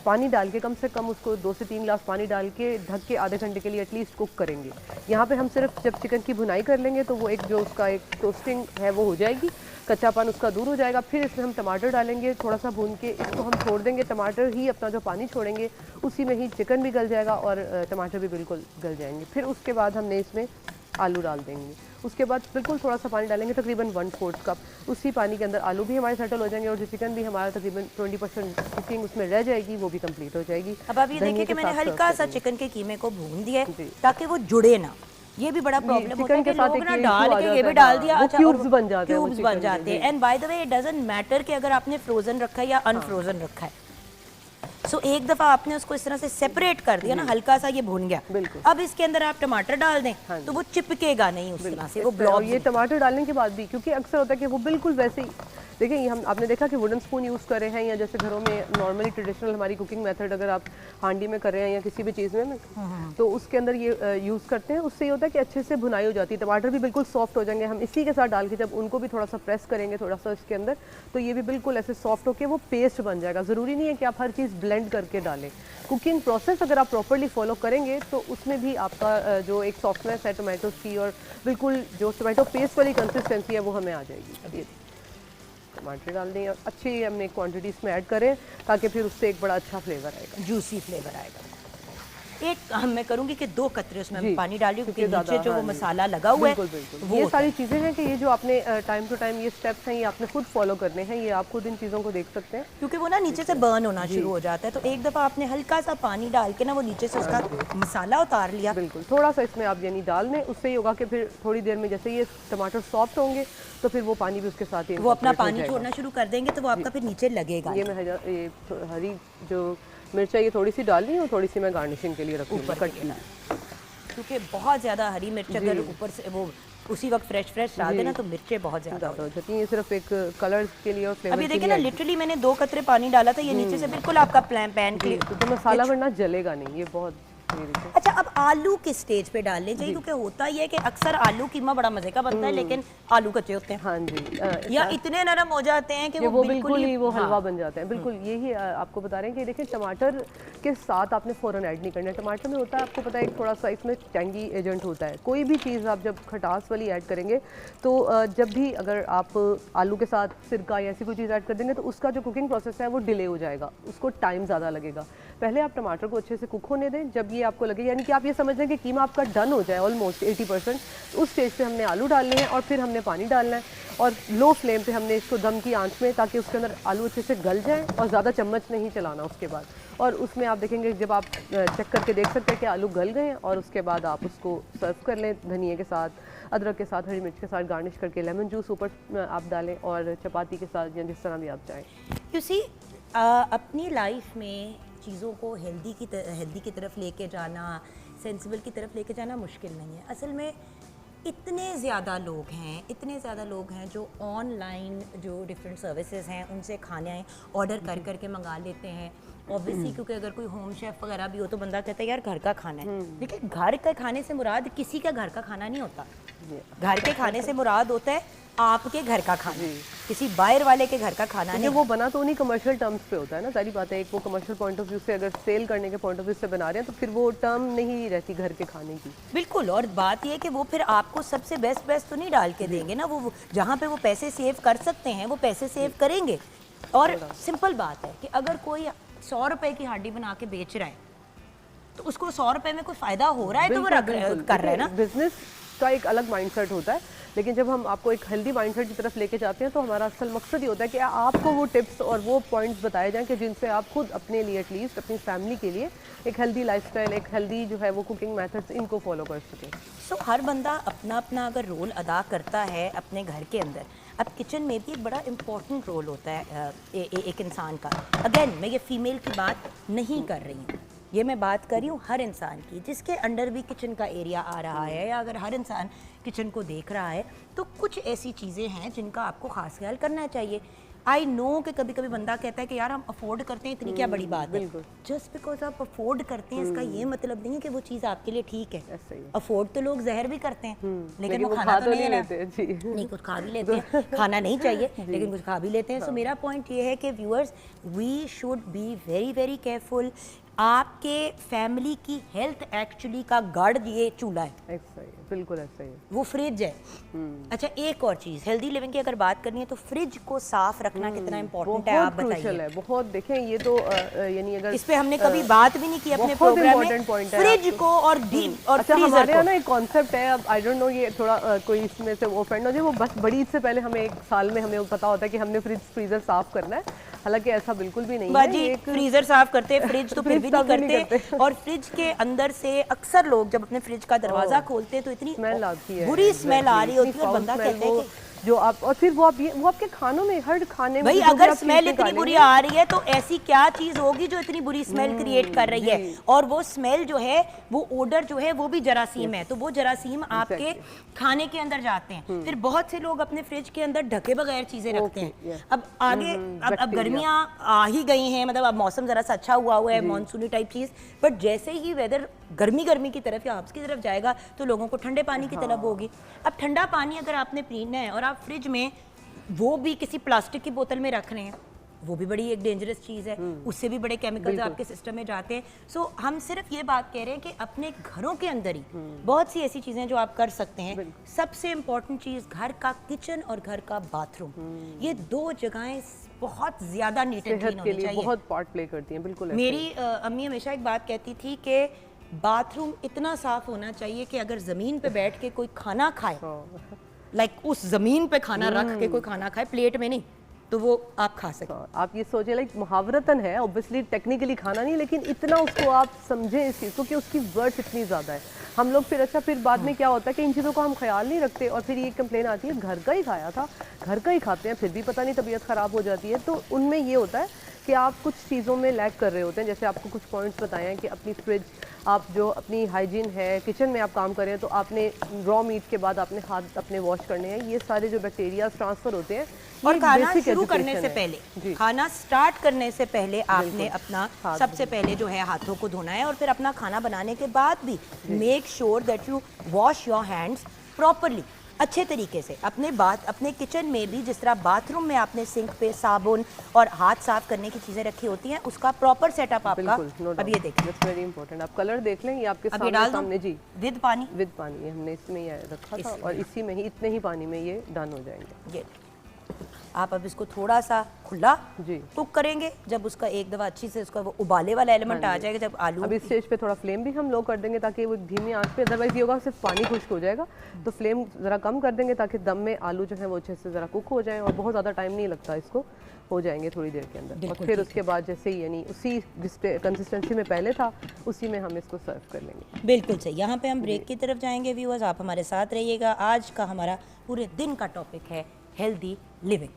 पानी डाल के कम से कम उसको 2 से 3 गिलास पानी डाल के ढक के आधे घंटे के लिए एटलीस्ट कुक करेंगे। यहाँ पे हम सिर्फ जब चिकन की भुनाई कर लेंगे तो वो एक जो उसका एक टोस्टिंग है वो हो जाएगी, कच्चापन उसका दूर हो जाएगा। फिर इसमें हम टमाटर डालेंगे, थोड़ा सा भून के इसको हम छोड़ देंगे, टमाटर ही अपना जो पानी छोड़ेंगे उसी में ही चिकन भी गल जाएगा और टमाटर भी बिल्कुल गल जाएंगे। फिर उसके बाद हमने इसमें आलू डाल देंगे, उसके बाद बिल्कुल थोड़ा सा पानी डालेंगे, तकरीबन 1/4 कप। उसी पानी के अंदर आलू भी हमारे सेटल हो जाएंगे और जो चिकन भी हमारा तकरीबन 20% कुकिंग उसमें रह जाएगी वो भी कंप्लीट हो जाएगी। अब आप ये देखिए कि मैंने हल्का सा चिकन के कीमे को भून दिया ताकि वो जुड़े ना, ये भी बड़ा प्रॉब्लम होता है कि लोग ना डाल के ये भी डाल दिया, अच्छा क्यूब्स बन जाते हैं, क्यूब्स बन जाते हैं। And by the way it doesn't matter कि अगर आपने फ्रोजन रखा है या अनफ्रोजन रखा है, सो एक दफ़ा आपने उसको इस तरह से सेपरेट कर दिया ना, हल्का सा ये भून गया, बिल्कुल। अब इसके अंदर आप टमाटर डाल दें तो वो चिपकेगा नहीं उस तरह से, वो ब्लॉक। ये टमाटर डालने के बाद भी, क्योंकि अक्सर होता है कि वो बिल्कुल वैसे ही, देखिए ये हम आपने देखा कि वुडन स्पून यूज़ कर रहे हैं, या जैसे घरों में नॉर्मली ट्रेडिशनल हमारी कुकिंग मेथड अगर आप हांडी में कर रहे हैं या किसी भी चीज़ में तो उसके अंदर ये यूज़ करते हैं। उससे ये होता है कि अच्छे से भुनाई हो जाती है, टमाटर भी बिल्कुल सॉफ्ट हो जाएंगे। हम इसी के साथ डाल के जब उनको भी थोड़ा सा प्रेस करेंगे थोड़ा सा इसके अंदर, तो ये भी बिल्कुल ऐसे सॉफ्ट होकर वो पेस्ट बन जाएगा। ज़रूरी नहीं है कि आप हर चीज़ ब्लेंड करके डालें। कुकिंग प्रोसेस अगर आप प्रॉपरली फॉलो करेंगे तो उसमें भी आपका जो एक सॉफ्टनेस है टोमेटोज की, और बिल्कुल जो टोमेटो पेस्ट वाली कंसिस्टेंसी है वो हमें आ जाएगी। टमाटर डाल दें और अच्छी हमने क्वांटिटी इसमें ऐड करें ताकि फिर उससे एक बड़ा अच्छा फ्लेवर आएगा, जूसी फ्लेवर आएगा। एक मैं करूंगी कि 2 कतरे उसमें जी, पानी डालिए, क्योंकि ज़्यादा, नीचे जो वो हाँ जी। मसाला लगा हुआ है बिल्कुल बिल्कुल वो ये होता सारी चीज़ें हैं कि ये जो आपने टाइम टू टाइम ये स्टेप्स हैं ये आपने खुद फॉलो करने हैं, ये आप खुद इन चीज़ों को देख सकते हैं। क्योंकि वो ना नीचे से बर्न होना शुरू हो जाता है, तो एक दफ़ा आपने हल्का सा पानी डाल के ना वो नीचे से उसका मसाला उतार लिया। बिल्कुल थोड़ा सा इसमें आप यानी डाल दें, उससे ये होगा कि फिर थोड़ी देर में जैसे ये टमाटर सॉफ्ट होंगे तो फिर वो पानी भी उसके साथ ही वो अपना incorporate हो पानी जाएगा। छोड़ना शुरू कर देंगे तो वो आपका फिर नीचे लगेगा। ये मैं ये हरी जो मिर्चा ये थोड़ी सी डाल ली और थोड़ी सी मैं गार्निशिंग के लिए रखी हूँ ऊपर कट की। क्योंकि बहुत ज़्यादा हरी मिर्च अगर ऊपर से वो उसी वक्त फ्रेश डाल देना तो मिर्चें बहुत ज़्यादा हो जाती है। ये सिर्फ एक कलर के लिए और फ्लेवर अब ये के देखिए लिए ना, लिटरली मैंने 2 कतरे पानी डाला था, ये नीचे से बिल्कुल आपका पैन के। तो मसाला वरना जलेगा नहीं, ये बहुत ये देखिए। अच्छा, अब आलू किस स्टेज पे डालने चाहिए? क्योंकि होता ही है कि अक्सर आलू कीमा बड़ा मजे का बनता है लेकिन आलू कच्चे होते हैं, हाँ जी, या इतने नरम हो जाते हैं कि वो बिल्कुल ही वो हाँ। हलवा बन जाता है। बिल्कुल यही आपको बता रहे हैं कि देखिए टमाटर के साथ आपने फ़ौरन ऐड नहीं करना है। टमाटर में होता है, आपको पता है, एक थोड़ा सा इसमें टैंगी एजेंट होता है। कोई भी चीज़ आप जब खटास वाली ऐड करेंगे तो जब भी अगर आप आलू के साथ सिरका या ऐसी कोई चीज़ ऐड कर देंगे तो उसका जो कुकिंग प्रोसेस है वो डिले हो जाएगा, उसको टाइम ज़्यादा लगेगा। पहले आप टमाटर को अच्छे से कुक होने दें, जब ये आपको लगे यानी कि आप ये समझ लें कि कीमा आपका डन हो जाए ऑलमोस्ट 80%, उस स्टेज पे हमने आलू डालने हैं और फिर हमने पानी डालना है और लो फ्लेम पे हमने इसको दम की आंच में, ताकि उसके अंदर आलू अच्छे से गल जाए और ज़्यादा चम्मच नहीं चलाना उसके बाद। और उसमें आप देखेंगे जब आप चेक करके देख सकते हैं कि आलू गल गए हैं, और उसके बाद आप उसको सर्व कर लें धनिए के साथ, अदरक के साथ, हरी मिर्च के साथ गार्निश करके, लेमन जूस ऊपर आप डालें और चपाती के साथ या जिस तरह भी आप चाहें। यू सी, अपनी लाइफ में चीज़ों को हेल्दी की तरफ लेके जाना, सेंसिबल की तरफ लेके जाना मुश्किल नहीं है। असल में इतने ज़्यादा लोग हैं जो ऑनलाइन जो डिफरेंट सर्विसेज हैं उनसे खाने ऑर्डर कर के मंगा लेते हैं। ऑब्वियसली क्योंकि अगर कोई होम शेफ़ वगैरह भी हो तो बंदा कहता है यार घर का खाना है, लेकिन घर के खाने से मुराद किसी का घर का खाना नहीं होता। घर के खाने से मुराद होता है आपके घर का खाना, किसी बाहर वाले के घर का खाना नहीं। वो बना तो उन्हीं कमर्शियल टर्म्स पे होता है ना, सारी बात है। एक वो कमर्शियल पॉइंट ऑफ व्यू से अगर सेल करने के पॉइंट ऑफ व्यू से बना रहे हैं तो फिर वो टर्म नहीं रहती घर के खाने की। बिल्कुल, और बात ये है कि वो फिर आपको सबसे बेस्ट तो नहीं डाल के देंगे ना, वो जहाँ पे वो पैसे सेव कर सकते हैं वो पैसे सेव करेंगे। और सिंपल बात है कि अगर कोई 100 रुपए की हांडी बना के बेच रहा है तो उसको 100 रुपए में कोई फायदा हो रहा है तो वो कर रहा है ना। बिजनेस का एक अलग माइंडसेट होता है, लेकिन जब हम आपको एक हेल्दी माइंडसेट की तरफ लेके जाते हैं तो हमारा असल मकसद ये होता है कि आपको वो टिप्स और वो पॉइंट्स बताए जाएं कि जिनसे आप खुद अपने लिए एटलीस्ट अपनी फैमिली के लिए एक हेल्दी लाइफस्टाइल, एक हेल्दी जो है वो कुकिंग मेथड्स इनको फॉलो कर सकें। सो हर बंदा अपना अगर रोल अदा करता है अपने घर के अंदर, अब किचन में भी एक बड़ा इम्पॉर्टेंट रोल होता है एक इंसान का। अगेन मैं ये फीमेल की बात नहीं कर रही हूँ, ये मैं बात कर रही हूँ हर इंसान की जिसके अंडर भी किचन का एरिया आ रहा है, या अगर हर इंसान किचन को देख रहा है तो कुछ ऐसी चीज़ें हैं जिनका आपको खास ख्याल करना चाहिए। आई नो कि कभी कभी बंदा कहता है कि यार हम अफोर्ड करते हैं, इतनी क्या बड़ी बात है। जस्ट बिकॉज आप अफोर्ड करते हैं इसका ये मतलब नहीं है कि वो चीज़ आपके लिए ठीक है। अफोर्ड तो लोग जहर भी करते हैं लेकिन वो खाना तो नहीं लेते, नहीं कुछ खा भी लेते हैं, खाना नहीं चाहिए लेकिन कुछ खा भी लेते हैं। सो मेरा पॉइंट ये है कि viewers, we should be very very careful. आपके फैमिली की हेल्थ एक्चुअली का गार्ड ये चूल्हा है। ऐसा ही है, बिल्कुल ऐसा ही है। वो फ्रिज है। अच्छा, एक और चीज़, हेल्दी लिविंग की अगर बात करनी है तो फ्रिज को साफ रखना कितना इम्पोर्टेंट है, आप बताइए। बहुत देखें, ये तो यानी अगर इस पे हमने कभी बात भी नहीं की अपने प्रोग्राम में, फ्रिज को और डीप और अच्छा, फ्रीजर हमारे को। यहाँ ना एक कॉन्सेप्ट है, अब आई डोंट नो ये थोड़ा कोई इसमें से वो फ्रेंड हो जाए, वो बस बड़ी ईद से पहले हमें एक साल में हमें पता होता है कि हमने फ्रीजर साफ करना है। हालांकि ऐसा बिल्कुल भी नहीं है। एक फ्रीजर साफ करते हैं, फ्रिज तो फिर भी नहीं करते। और फ्रिज के अंदर से अक्सर लोग जब अपने फ्रिज का दरवाजा खोलते हैं तो इतनी स्मेल आती है, बुरी स्मेल आ रही होती है और बंदा कहता है कि जो आप, और फिर वो आपके खानों में, हर खाने में भाई जो भी अगर आप स्मेल चीज़ें इतनी बुरी डालेंगे, आ रही है तो ऐसी क्या चीज होगी जो इतनी बुरी स्मेल क्रिएट कर रही है। और वो स्मेल जो है, वो ओडर जो है, वो भी जरासीम है। तो वो जरासीम आपके खाने के अंदर जाते हैं। फिर बहुत से लोग अपने फ्रिज के अंदर ढके बगैर चीजें रखते हैं। अब आगे अब गर्मियां आ ही गई हैं, मतलब अब मौसम जरा सा अच्छा हुआ है, मानसूनी टाइप चीज। बट जैसे ही वेदर गर्मी की तरफ या हब्स की तरफ जाएगा तो लोगों को ठंडे पानी की तलब होगी। अब ठंडा पानी अगर आपने पीना है और आप फ्रिज में वो भी किसी प्लास्टिक की बोतल में रख रहे हैं, वो भी बड़ी एक डेंजरस चीज़ है। उससे भी बड़े केमिकल्स आपके सिस्टम में जाते हैं। सो हम सिर्फ ये बात कह रहे हैं कि अपने घरों के अंदर ही बहुत सी ऐसी चीज़ें जो आप कर सकते हैं। सबसे इम्पॉर्टेंट चीज़ घर का किचन और घर का बाथरूम, ये दो जगहें बहुत ज़्यादा नीट एंड क्लीन होनी चाहिए। बहुत पार्ट प्ले करती हैं, बिल्कुल। मेरी अम्मी हमेशा एक बात कहती थी कि बाथरूम इतना साफ होना चाहिए कि अगर ज़मीन पे बैठ के कोई खाना खाए, लाइक उस जमीन पे खाना रख के कोई खाना खाए, प्लेट में नहीं, तो वो आप खा सकते हैं। आप ये सोचे, लाइक मुहावरतन है, ऑब्वियसली टेक्निकली खाना नहीं, लेकिन इतना उसको आप समझें इस चीज़ को कि उसकी वर्थ इतनी ज़्यादा है। हम लोग फिर बाद में क्या होता है कि इन चीज़ों का हम ख्याल नहीं रखते और फिर ये कंप्लेन आती है घर का ही खाया था, घर का ही खाते हैं, फिर भी पता नहीं तबीयत ख़राब हो जाती है। तो उनमें ये होता है कि आप कुछ चीज़ों में लैग कर रहे होते हैं। जैसे आपको कुछ पॉइंट्स बताए हैं कि अपनी फ्रिज, आप जो अपनी हाइजीन है, किचन में आप काम कर रहे हैं तो आपने रॉ मीट के बाद आपने हाथ अपने वॉश करने हैं। ये सारे जो बैक्टीरिया ट्रांसफ़र होते हैं, और खाना शुरू करने से पहले, खाना स्टार्ट करने से पहले आपने अपना सबसे पहले जो है हाथों को धोना है। और फिर अपना खाना बनाने के बाद भी make sure that you wash your hands properly, अच्छे तरीके से। अपने किचन में भी जिस तरह बाथरूम में आपने सिंक पे साबुन और हाथ साफ करने की चीजें रखी होती हैं, उसका प्रॉपर सेटअप आपका। अब ये देखें, दैट्स वेरी इंपॉर्टेंट। आप कलर देख लें, ये आपके सामने जी, विद पानी हमने इसमें ये रखा था और इसी में ही, इतने ही पानी में ये डन हो जाएंगे। ये आप अब इसको थोड़ा सा खुला जी कुक करेंगे। जब उसका एक दफ़ा अच्छी से उसका वो उबाले वाला एलिमेंट आ जाएगा, जब आलू, अब इस स्टेज पे थोड़ा फ्लेम भी हम लो कर देंगे ताकि वो धीमी आंच पे, अदरवाइज ये होगा सिर्फ पानी खुश्क हो जाएगा। तो फ्लेम ज़रा कम कर देंगे ताकि दम में आलू जो है वो अच्छे से ज़रा कुक हो जाए और बहुत ज़्यादा टाइम नहीं लगता, इसको हो जाएंगे थोड़ी देर के अंदर। और फिर उसके बाद जैसे ही, यानी उसी जिस कंसिस्टेंसी में पहले था उसी में हम इसको सर्व कर लेंगे। बिल्कुल सही। यहाँ पे हम ब्रेक की तरफ जाएंगे। व्यूअर्स, आप हमारे साथ रहिएगा। आज का हमारा पूरे दिन का टॉपिक है healthy living.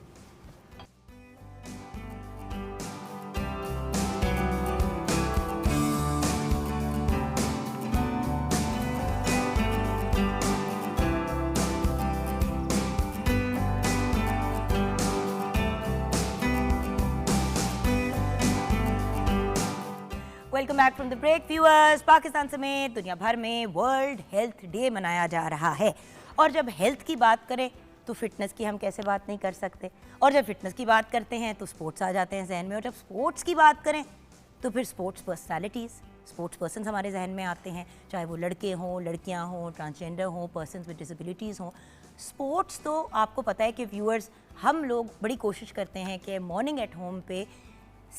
Welcome back from the break. Viewers, Pakistan समेत दुनिया भर में वर्ल्ड हेल्थ डे मनाया जा रहा है। और जब हेल्थ की बात करें तो फिटनेस की हम कैसे बात नहीं कर सकते। और जब फिटनेस की बात करते हैं तो स्पोर्ट्स आ जाते हैं जहन में। और जब स्पोर्ट्स की बात करें तो फिर स्पोर्ट्स पर्सनालिटीज़, स्पोर्ट्स पर्सन हमारे जहन में आते हैं, चाहे वो लड़के हों, लड़कियां हों, ट्रांसजेंडर हों, पर्सन्स विद डिसेबिलिटीज़ हों। स्पोर्ट्स तो आपको पता है कि व्यूअर्स, हम लोग बड़ी कोशिश करते हैं कि मॉर्निंग एट होम पे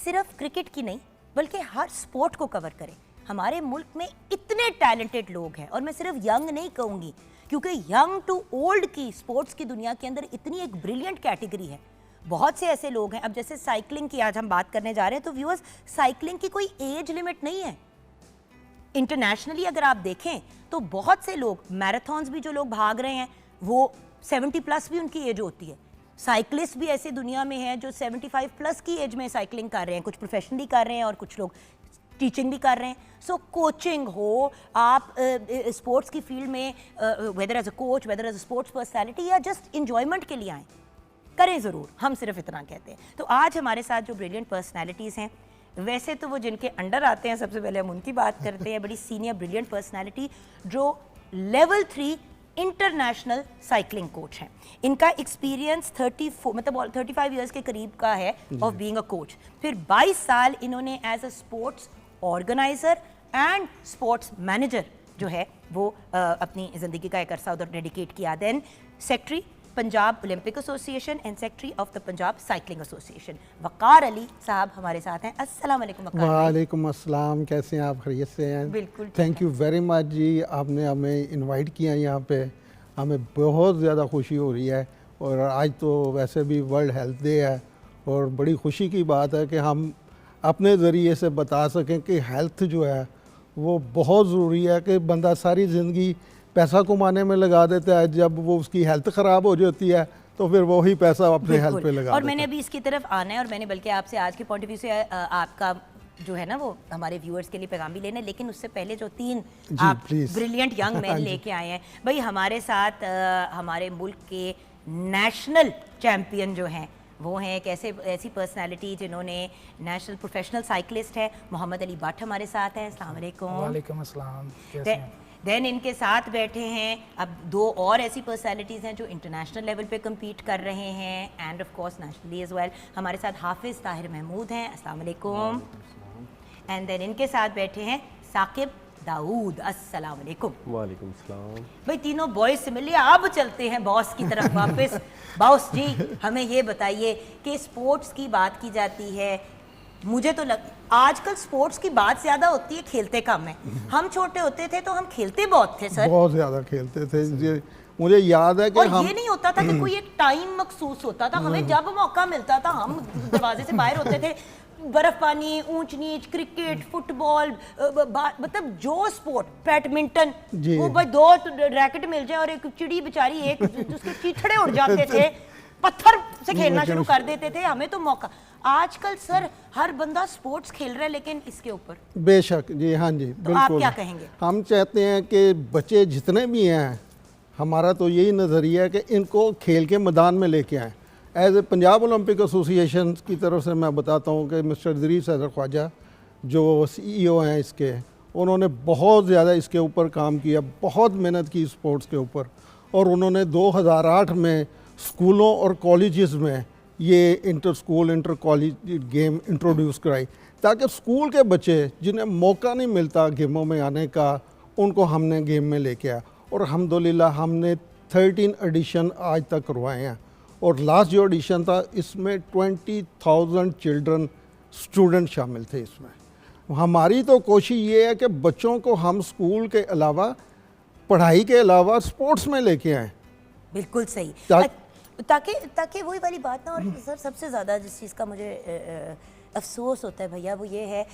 सिर्फ क्रिकेट की नहीं बल्कि हर स्पोर्ट को कवर करें। हमारे मुल्क में इतने टैलेंटेड लोग हैं, और मैं सिर्फ यंग नहीं कहूँगी क्योंकि यंग टू ओल्ड की स्पोर्ट्स की दुनिया के अंदर इतनी एक ब्रिलियंट कैटेगरी है। बहुत से ऐसे लोग हैं, अब जैसे साइकिलिंग की आज हम बात करने जा रहे हैं, तो व्यूअर्स, साइकिलिंग की कोई एज लिमिट नहीं है। इंटरनेशनली अगर आप देखें तो बहुत से लोग, मैराथन्स भी जो लोग भाग रहे हैं वो 70 प्लस भी उनकी एज होती है। साइकिलिस्ट भी ऐसे दुनिया में हैं जो 75 प्लस की एज में साइकिलिंग कर रहे हैं, कुछ प्रोफेशनली कर रहे हैं और कुछ लोग टीचिंग भी कर रहे हैं। सो कोचिंग हो, आप स्पोर्ट्स की फील्ड में whether as a coach, whether as a sports personality, या जस्ट इंजॉयमेंट के लिए आएँ, करें ज़रूर, हम सिर्फ इतना कहते हैं। तो आज हमारे साथ जो ब्रिलियंट पर्सनैलिटीज़ हैं, वैसे तो वो जिनके अंडर आते हैं, सबसे पहले हम उनकी बात करते हैं। बड़ी सीनियर ब्रिलियंट पर्सनैलिटी जो लेवल 3 इंटरनेशनल साइकिलिंग कोच हैं। इनका एक्सपीरियंस 35 ईयर्स के करीब का है ऑफ बीइंग अ कोच। फिर 22 साल इन्होंने as a sports organiser and sports manager जो है वो अपनी ज़िंदगी का एक अरसा उधर डेडिकेट किया। Then secretary Punjab Olympic association and secretary of the Punjab cycling association. Waqar Ali साहब हमारे साथ हैं। अस्सलाम वालेकुम। वालेकुम अस्सलाम, कैसे हैं आप? खैरियत से हैं? बिल्कुल। थैंक यू वेरी मच जी, आपने हमें इनवाइट किया यहाँ पे, हमें बहुत ज़्यादा खुशी हो रही है। और आज तो वैसे भी वर्ल्ड हेल्थ डे है और बड़ी खुशी की बात है कि हम अपने ज़रिए से बता सकें कि हेल्थ जो है वो बहुत ज़रूरी है। कि बंदा सारी ज़िंदगी पैसा कमाने में लगा देता है, जब वो उसकी हेल्थ ख़राब हो जाती है तो फिर वही पैसा अपने हेल्थ पे बिल्कुल। लगा और देते मैंने हैं। अभी इसकी तरफ आना है, और मैंने बल्कि आपसे आज के पॉइंट ऑफ व्यू से आपका जो है ना वो हमारे व्यूअर्स के लिए पैगाम भी लेना है, लेकिन उससे पहले जो 3 जी, आप please। ब्रिलियंट यंग हाँ मैन जी। लेके आए हैं भाई हमारे साथ, हमारे मुल्क के नेशनल चैंपियन जो हैं वो हैं एक ऐसी पर्सनालिटी जिन्होंने नेशनल प्रोफेशनल साइकिलिस्ट है मोहम्मद अली भट्ट हमारे साथ हैं। अस्सलाम वालेकुम। वालेकुम अस्सलाम, कैसे हैं? देन इनके साथ बैठे हैं अब 2 और ऐसी पर्सनालिटीज़ हैं जो इंटरनेशनल लेवल पे compete कर रहे हैं and of course nationally as well. हमारे साथ हाफिज़ ताहिर महमूद हैं। अस्सलाम वालेकुम। एंड देन इनके साथ बैठे हैं साकिब दाऊद। अस्सलाम वालेकुम। वालेकुम सलाम। भाई तीनों बॉयज से मिलिए, अब चलते हैं बॉस की तरफ वापस। बॉस जी हमें ये बताइए कि स्पोर्ट्स की बात की जाती है, मुझे तो आजकल स्पोर्ट्स की बात ज़्यादा होती है, खेलते कम है। हम छोटे होते थे तो हम खेलते बहुत थे सर, बहुत ज़्यादा खेलते थे जी। मुझे याद है कि और हम ये नहीं होता था कि कोई एक टाइम मखसूस होता था, हमें जब मौका मिलता था हम दरवाजे से बाहर होते थे। बर्फ पानी, ऊंच नीच, क्रिकेट, फुटबॉल, मतलब जो स्पोर्ट, बैडमिंटन, जी। वो भाई 2 रैकेट मिल जाए और एक चिड़ी बेचारी एक उसके चीथड़े उड़ जाते थे, पत्थर से खेलना शुरू कर देते थे, हमें तो मौका। आजकल सर हर बंदा स्पोर्ट्स खेल रहा है, लेकिन इसके ऊपर बेशक जी, हाँ जी, तो आप बिल्कुल। क्या कहेंगे? हम चाहते हैं कि बच्चे जितने भी हैं, हमारा तो यही नज़रिया है कि इनको खेल के मैदान में लेके आएँ। As a Punjab Olympic association की तरफ से मैं बताता हूँ कि मिस्टर दरीस हैदर ख्वाजा जो CEO हैं इसके, उन्होंने बहुत ज़्यादा इसके ऊपर काम किया, बहुत मेहनत की स्पोर्ट्स के ऊपर, और उन्होंने 2008 में स्कूलों और कॉलेजेस में ये inter school inter college game introduce कराई, ताकि स्कूल के बच्चे जिन्हें मौका नहीं मिलता गेमों में आने का, उनको हमने गेम में लेके आया। और अल्हम्दुलिल्लाह हमने 13 एडिशन आज तक करवाए हैं, और लास्ट जो एडिशन था इसमें 20,000 चिल्ड्रन स्टूडेंट शामिल थे इसमें। हमारी तो कोशिश ये है कि बच्चों को हम स्कूल के अलावा, पढ़ाई के अलावा स्पोर्ट्स में लेके आएँ। बिल्कुल सही। ताकि वही वाली बात ना, और सर सबसे ज़्यादा जिस चीज़ का मुझे अफसोस होता है भैया वो ये है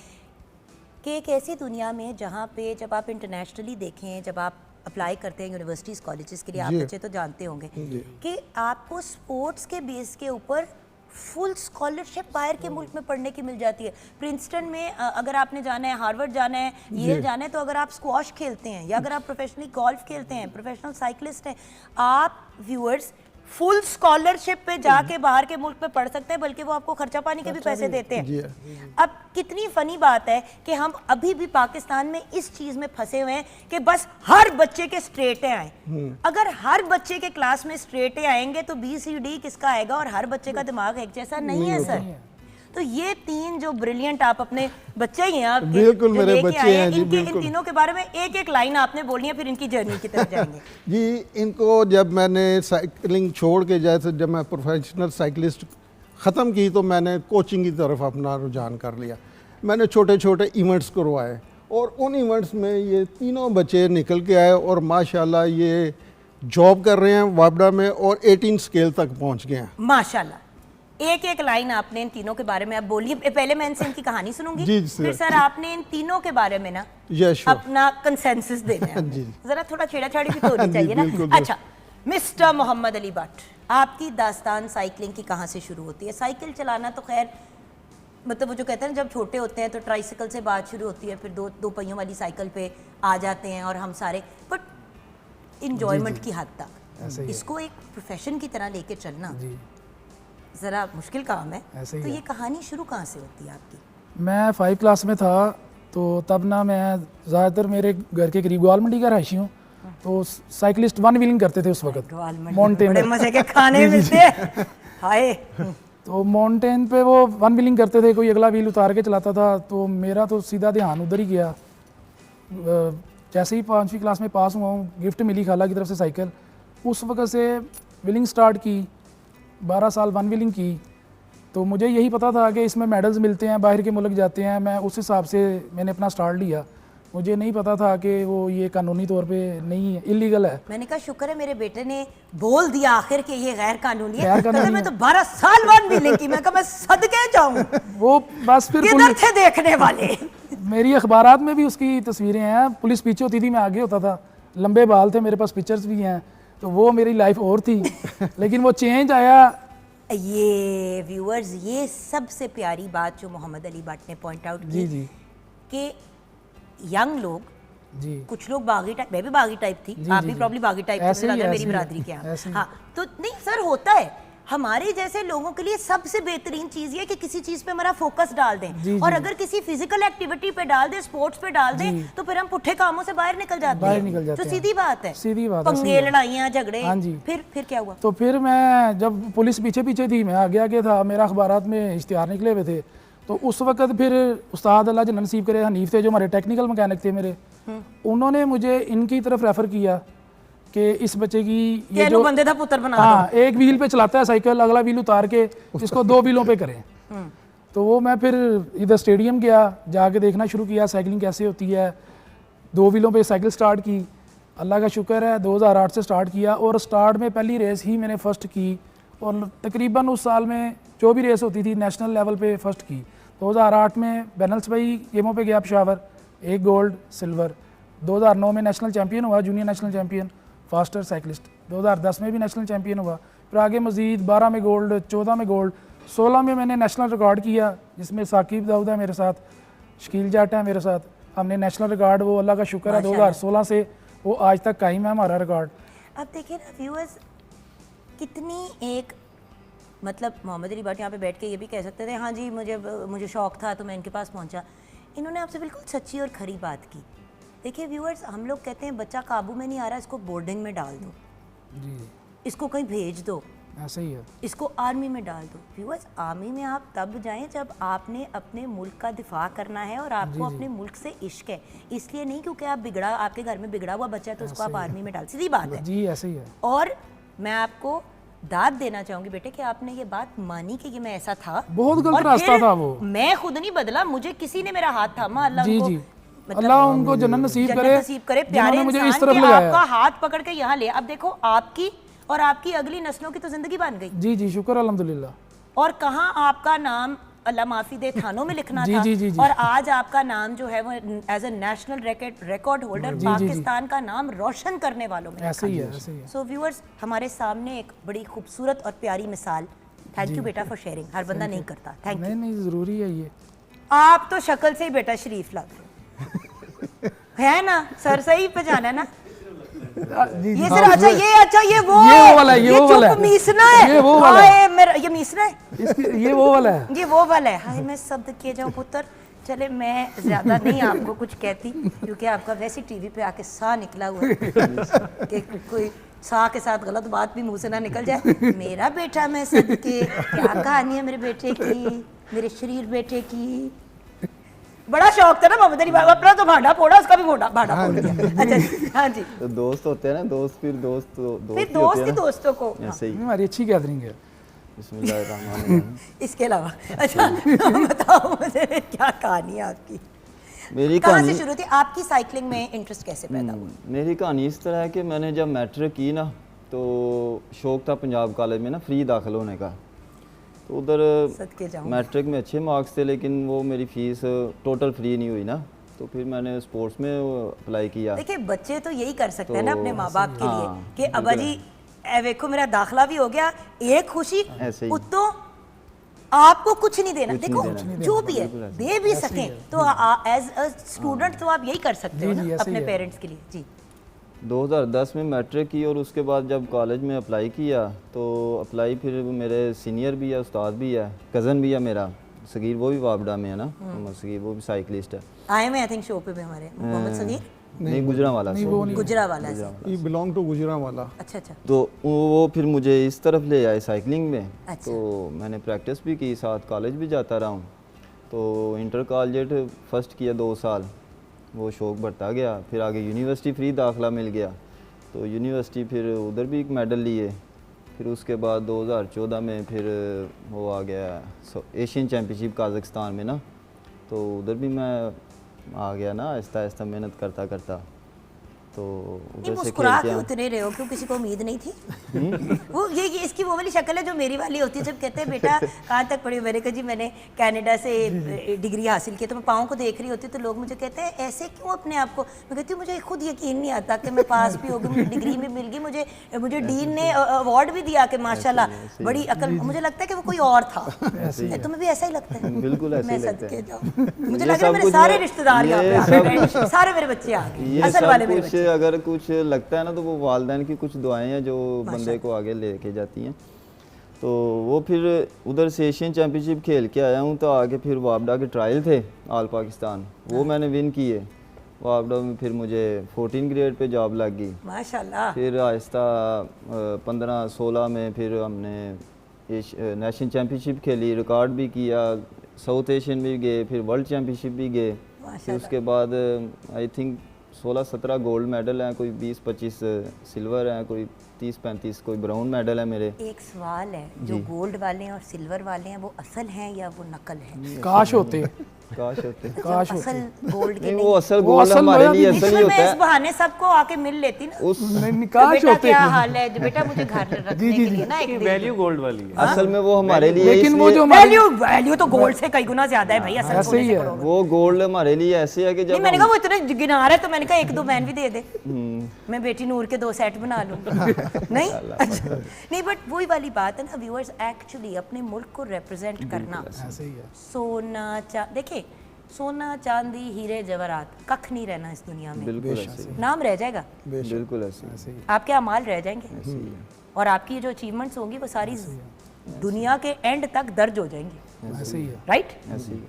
कि एक ऐसी दुनिया में जहाँ पे जब आप इंटरनेशनली देखें, जब आप अप्लाई करते हैं यूनिवर्सिटीज़ कॉलेजेस के लिए, आप जी। बच्चे तो जानते होंगे जी। कि आपको स्पोर्ट्स के बेस के ऊपर फुल स्कॉलरशिप बाहर के मुल्क में पढ़ने की मिल जाती है। प्रिंसटन में अगर आपने जाना है, हार्वर्ड जाना है, येल जाना है, तो अगर आप स्क्वॉश खेलते हैं या अगर आप प्रोफेशनली गोल्फ खेलते हैं, प्रोफेशनल साइकिलिस्ट हैं, आप व्यूअर्स फुल स्कॉलरशिप पे जाके बाहर के मुल्क में पढ़ सकते हैं, बल्कि वो आपको खर्चा पानी के भी पैसे देते जी। हैं। अब कितनी फनी बात है कि हम अभी भी पाकिस्तान में इस चीज में फंसे हुए हैं कि बस हर बच्चे के स्ट्रेट ए आए। अगर हर बच्चे के क्लास में स्ट्रेट ए आएंगे तो BCD किसका आएगा, और हर बच्चे का दिमाग एक जैसा नहीं है सर। तो ये 3 जो ब्रिलियंट, आप अपने बच्चे ही हैं आपके, बिल्कुल जो मेरे लेके बच्चे आए हैं जी, इन बिल्कुल। तीनों के बारे में एक लाइन आपने बोलनी है, फिर इनकी जर्नी की तरफ जाएंगे। जी, इनको जब मैंने साइकिलिंग छोड़ के, जैसे जब मैं प्रोफेशनल साइकिलिस्ट ख़त्म की, तो मैंने कोचिंग की तरफ अपना रुझान कर लिया। मैंने छोटे छोटे इवेंट्स करवाए, और उन इवेंट्स में ये तीनों बच्चे निकल के आए, और माशाल्लाह ये जॉब कर रहे हैं वापडा में, और 18 स्केल तक पहुंच गए हैं माशाल्लाह। एक लाइन आपने इन तीनों के बारे में अब बोलिए। पहले मैं इनसे इनकी कहानी सुनूंगी, जी, सर। फिर सर आपने इन तीनों के बारे में ना यस अपना कंसेंसस देना है। जी। जरा थोड़ा छेड़ाछाड़ी भी तो होनी जी, चाहिए बिल्कुल, ना। अच्छा, मिस्टर मोहम्मद अली भट्ट, आपकी दास्तान साइकिलिंग की कहाँ से शुरू होती है? साइकिल चलाना तो खैर, मतलब वो जो कहते हैं जब छोटे होते हैं तो ट्राइसिकल से बात शुरू होती है, फिर दो पहियों वाली साइकिल पे आ जाते हैं और हम सारे, बट इंजॉयमेंट की हद तक इसको एक प्रोफेशन की तरह लेके चलना जी ज़रा मुश्किल काम है। ऐसे ही तो है। ये कहानी शुरू कहाँ से होती है आपकी? मैं 5 क्लास में था, तो तब ना मैं ज़्यादातर मेरे घर के करीब ग्वाल मंडी का रहायशी हूँ, तो साइकिलिस्ट 1 व्हीलिंग करते थे उस वक्त माउंटेन बड़े मजे के खाने मिलते हैं। हाय। तो माउंटेन पे वो 1 व्हीलिंग करते थे, कोई अगला व्हील उतार के चलाता था, तो मेरा तो सीधा ध्यान उधर ही गया। जैसे ही 5वीं क्लास में पास हुआ हूँ, गिफ्ट मिली खाला की तरफ से साइकिल, उस वक्त से व्हीलिंग स्टार्ट की, 12 साल 1 व्हीलिंग की। तो मुझे यही पता था कि इसमें मेडल्स मिलते हैं, बाहर के मुल्क जाते हैं, मैं उस हिसाब से मैंने अपना स्टार्ट लिया। मुझे नहीं पता था कि वो ये कानूनी तौर पे नहीं है, इलीगल है। मैंने कहा शुक्र है मेरे बेटे ने बोल दिया आखिर कि ये गैर कानूनी है। गैर कानूनी कहता, मैं है। तो 12 साल 1 व्हीलिंग की, मैं कहा मैं सदके जाऊं, वो बस फिर किधर थे देखने वाले। मेरी अखबारात में भी उसकी तस्वीरें हैं, पुलिस पीछे होती थी, मैं आगे होता था, लंबे बाल थे मेरे पास, पिक्चर्स भी हैं। तो वो मेरी लाइफ और थी लेकिन वो चेंज आया। ये व्यूअर्स, ये सबसे प्यारी बात जो मोहम्मद अली भट्ट ने पॉइंट आउट जी की जी कि यंग लोग, जी कुछ लोग बागी टाइप, मैं भी बागी टाइप थी, जी, आप जी, भी जी। प्रॉब्ली बागी टाइप ऐसे थे ही, अगर ऐसे मेरी ही, बरादरी के ऐसे यहाँ। ही। हाँ तो नहीं सर, होता है, हमारे जैसे लोगों के लिए सबसे बेहतरीन चीज ये कि किसी चीज पे हमारा फोकस डाल दें, जी, और जी। अगर किसी फिजिकल एक्टिविटी पे डाल दें, स्पोर्ट्स पे डाल दें, जी। तो फिर हम पुट्ठे कामों से बाहर निकल जाते बाहर हैं। निकल जाते तो हैं। सीधी बात है, सीधी बात है, पंगे, सही है। लड़ाइयाँ, झगड़े। हाँ जी। फिर क्या हुआ? तो फिर मैं जब पुलिस पीछे पीछे थी, मैं आगे आगे था, मेरा अखबारात में इश्तिहार निकले हुए थे, तो उस वक्त फिर उस्ताद अल्लाह जन्नत नसीब करे हनीफ थे जो हमारे टेक्निकल मैकेनिक थे मेरे, उन्होंने मुझे इनकी तरफ रेफ़र किया कि इस बच्चे की ये जो बंदे था पुत्र बना हाँ एक व्हील पे चलाता है साइकिल, अगला व्हील उतार के इसको 2 व्हीलों पे करें। तो वो मैं फिर इधर स्टेडियम गया, जाके देखना शुरू किया साइकिलिंग कैसे होती है। 2 व्हीलों पे साइकिल स्टार्ट की, अल्लाह का शुक्र है 2008 से स्टार्ट किया, और स्टार्ट में पहली रेस ही मैंने फर्स्ट की, और तकरीबन उस साल में जो भी रेस होती थी नेशनल लेवल पे फर्स्ट की। 2008 में बैनल्स भाई गेमों पे गया पेशावर, 1 गोल्ड सिल्वर। 2009 में नेशनल चैम्पियन हुआ, junior national champion faster cyclist. 2010 में भी नेशनल चैम्पियन हुआ, फिर आगे मजीद 12 में गोल्ड, 14 में गोल्ड, 16 में मैंने नेशनल रिकॉर्ड किया, जिसमें साकिब दाऊद है मेरे साथ, शकील जाट है मेरे साथ। हमने नेशनल रिकॉर्ड, वो अल्लाह का शुक्र है 2016 से वो आज तक कायम है हमारा रिकॉर्ड। अब देखिए ना व्यूअर्स, कितनी एक मतलब मोहम्मद अली भट्ट यहाँ पे बैठ के ये भी कह सकते थे हाँ जी मुझे शौक था तो मैं इनके पास पहुँचा। इन्होंने आपसे बिल्कुल सच्ची और खरी बात की। देखिए व्यूअर्स, हम लोग कहते हैं बच्चा काबू में नहीं आ रहा, इसको बोर्डिंग में डाल दो, जी इसको कहीं भेज दो, ऐसे ही है। इसको आर्मी में डाल दो। व्यूअर्स, आर्मी में आप तब जाएं जब आपने अपने मुल्क का दिफा करना है और आपको अपने मुल्क से इश्क है, इसलिए नहीं क्योंकि आपके घर में बिगड़ा हुआ बच्चा है तो उसको आप आर्मी में डाल, सीधी बात है। जी ऐसे ही है। और मैं आपको दाद देना चाहूंगी बेटे कि आपने ये बात मानी कि ये मैं ऐसा था, बहुत गलत और रास्ता फिर था वो। मैं खुद नहीं बदला, मुझे किसी ने मेरा हाथ थामा। अल्लाह जी उनको जी, मतलब अल्लाह उनको जन्नत नसीब करे, प्यारे जिन्होंने मुझे इस इंसान तरफ के लगाया। आपका हाथ पकड़ के यहाँ ले। अब देखो आपकी और आपकी अगली नस्लों की तो जिंदगी बन गई। जी जी शुक्र अल्हम्दुलिल्लाह। और कहाँ आपका नाम अल्लाह माफी दे थानों में लिखना जी, था, जी, जी, जी। और आज आपका नाम जो है वो as a national record holder Pakistan का नाम रोशन करने वालों में ऐसे ही है, ऐसे ही है। सो व्यूअर्स, हमारे सामने एक बड़ी खूबसूरत और प्यारी मिसाल। थैंक यू बेटा फॉर शेयरिंग, हर बंदा नहीं करता। Thank you. नहीं नहीं ज़रूरी है ये। आप तो शक्ल से ही बेटा शरीफ लग रहे हो। है ना सर, सही पहचाना है ना? जी ये सर, अच्छा ये वो वाला है, ये वो चुप वाला है। मीसना है, ये वो वाला हाय मेरा ये मीसना है, ये वो वाला है। ये वो वाला है। हाय मैं शब्द किए जाऊँ पुत्र। चले मैं ज़्यादा नहीं आपको कुछ कहती, क्योंकि आपका वैसे टीवी पे आके साह निकला हुआ है कि कोई साह के साथ गलत बात भी मुंह से ना निकल जाए। मेरा बेटा, मैं सदके, क्या कहानी है मेरे बेटे की, मेरे शरीर बेटे की। बड़ा शौक था ना मोहम्मद अली, अपना तो भांडा फोड़ा, उसका भी भांडा फोड़ दिया। अच्छा जी, हाँ जी। तो दोस्त होते हैं ना, दोस्त फिर दोस्त ही दोस्तों को ऐसे ही। हमारी अच्छी गैदरिंग है। बिस्मिल्लाहिर्रहमानिर्रहीम। इसके अलावा अच्छा बताओ मुझे क्या कहानी है आपकी, मेरी कहाँ से कहानी शुरू थी, आपकी साइकिलिंग में इंटरेस्ट कैसे पैदा हुआ? मेरी कहानी इस तरह है कि मैंने जब मैट्रिक की ना, तो शौक था पंजाब कॉलेज में ना फ्री दाखिल होने का। तो उधर सदके जाऊं। मैट्रिक में अच्छे मार्क्स थे, लेकिन वो मेरी फ़ीस टोटल फ्री नहीं हुई ना, तो फिर मैंने स्पोर्ट्स में अप्लाई किया। देखिए बच्चे तो यही कर सकते हैं ना अपने माँ बाप के लिए हाँ, कि अब्बा जी ए देखो मेरा दाखला भी हो गया, एक खुशी ऐसे ही। उत्तो आपको कुछ नहीं देना। कुछ देखो नहीं देना। जो भी है बिल्कुल ऐसे। दे भी सकें तो एज अ स्टूडेंट तो आप यही कर सकते हो जी, जी, ना ऐसे अपने ही है। पेरेंट्स के लिए। जी 2010 में मैट्रिक की, और उसके बाद जब कॉलेज में अप्लाई किया, तो अप्लाई फिर मेरे सीनियर भी है, उस्ताद भी है, कज़न भी है मेरा सगीर, वो भी वापडा में है ना, मोहम्मद सगीर, वो भी साइकिलिस्ट है। आए मैं आई थिंक शो पे भी हमारे मोहम्मद सगीर नहीं, गुजरांवाला से। गुजरावाला से। ये बिलोंग टू गुजरांवाला। अच्छा अच्छा तो वो फिर मुझे इस तरफ ले आए साइकिलिंग में। अच्छा। तो मैंने प्रैक्टिस भी की, साथ कॉलेज भी जाता रहा हूँ। तो इंटर कॉलेज फर्स्ट किया 2 साल, वो शौक बढ़ता गया। फिर आगे यूनिवर्सिटी फ्री दाखला मिल गया, तो यूनिवर्सिटी फिर उधर भी एक मेडल लिए। फिर उसके बाद 2014 में फिर वो आ गया एशियन चैम्पियनशिप काज़ाकिस्तान में ना, तो उधर भी मैं आ गया ना, आहिस्ता आहिस्ता मेहनत करता करता। तो नहीं उधर से मुस्कुरा खेल के के उतरे रहे हो, क्यों किसी को उम्मीद नहीं थी? वो ये इसकी वो वाली शक्ल है जो मेरी वाली होती है, जब कहते हैं बेटा कहाँ तक पढ़ी हो, मैंने कहा जी मैंने कनाडा से डिग्री हासिल की, तो मैं पाँव को देख रही होती तो लोग मुझे कहते हैं ऐसे क्यों अपने आप को, मैं कहती हूँ मुझे खुद यकीन नहीं आता कि मैं पास भी हो गई, मुझे डिग्री भी मिल गई, मुझे डीन ने अवार्ड भी दिया कि माशाल्लाह बड़ी अकल, मुझे लगता है कि वो कोई और था। तुम्हें भी ऐसा ही लगता है? बिल्कुल ऐसे मैं ही लगता है। सदके जाऊं, मुझे ये लग रहा है सब मेरे कुछ सारे मैं- रिश्तेदार यहाँ पे ये आ गए, सारे मेरे बच्चे आ गए, ये असल सब वाले मेरे कुछ बच्चे। अगर कुछ लगता है ना तो वो वालिदैन की कुछ दुआएं हैं जो बंदे को आगे लेके जाती हैं। तो वो फिर उधर से एशियन चैम्पियनशिप खेल के आया हूँ, तो आगे फिर वापडा के ट्रायल थे ऑल पाकिस्तान, वो मैंने विन किए। वापडा में फिर मुझे 14 ग्रेड पे जॉब लग गई। माशाल्लाह। फिर आहिस्ता 15-16 में फिर हमने नेशनल चैम्पियनशिप खेली, रिकॉर्ड भी किया, साउथ एशियन भी गए, फिर वर्ल्ड चैम्पियनशिप भी गए। फिर उसके बाद आई थिंक 16-17 गोल्ड मेडल हैं, कोई 20-25 सिल्वर हैं, कोई 30-35 कोई ब्राउन मेडल है मेरे। एक सवाल है, जो गोल्ड वाले हैं और सिल्वर वाले हैं वो असल हैं या वो नकल है? काश होते। काश होते। काश असल गोल्ड के नहीं, नहीं, वो असल वो गोल्ड असल हमारे मजा लिए भी असल ही इसमें होता मैं इस है। बहाने सबको आके मिल लेती ना। उस नहीं, तो काश बेटा होते। क्या हाल है, जो बेटा मुझे घर रखने के लिए ना एक दिन। वैल्यू गोल्ड वाली है। असल में वो हमारे लिए लेकिन वो इसलिए- जो हमारे वैल्यू तो गोल्ड से कई गुना ज्यादा है भाई, असल ऐसे सोने ही से है। करोड़। वो गोल्ड हमारे लिए ऐसे है कि नहीं जब मैंने हम- कहा वो इतने गिना रहा है तो मैंने कहा एक दो बैन भी दे दे, मैं बेटी नूर के 2 सेट बना लूँ। नहीं अच्छा। नहीं बट वही वाली बात है ना व्यूअर्स, एक्चुअली अपने मुल्क को रिप्रेजेंट करना, ऐसे ही है। सोना देखिए सोना चांदी हीरे जवाहरात कख नहीं रहना इस दुनिया में, बिल्कुल ऐसे ही। नाम रह जाएगा, बिल्कुल ऐसे ही। आपके अमाल रह जाएंगे और आपकी जो अचीवमेंट्स होंगी वो सारी दुनिया के एंड तक दर्ज हो जाएंगी, ऐसे ही है। राइट? ऐसे ही।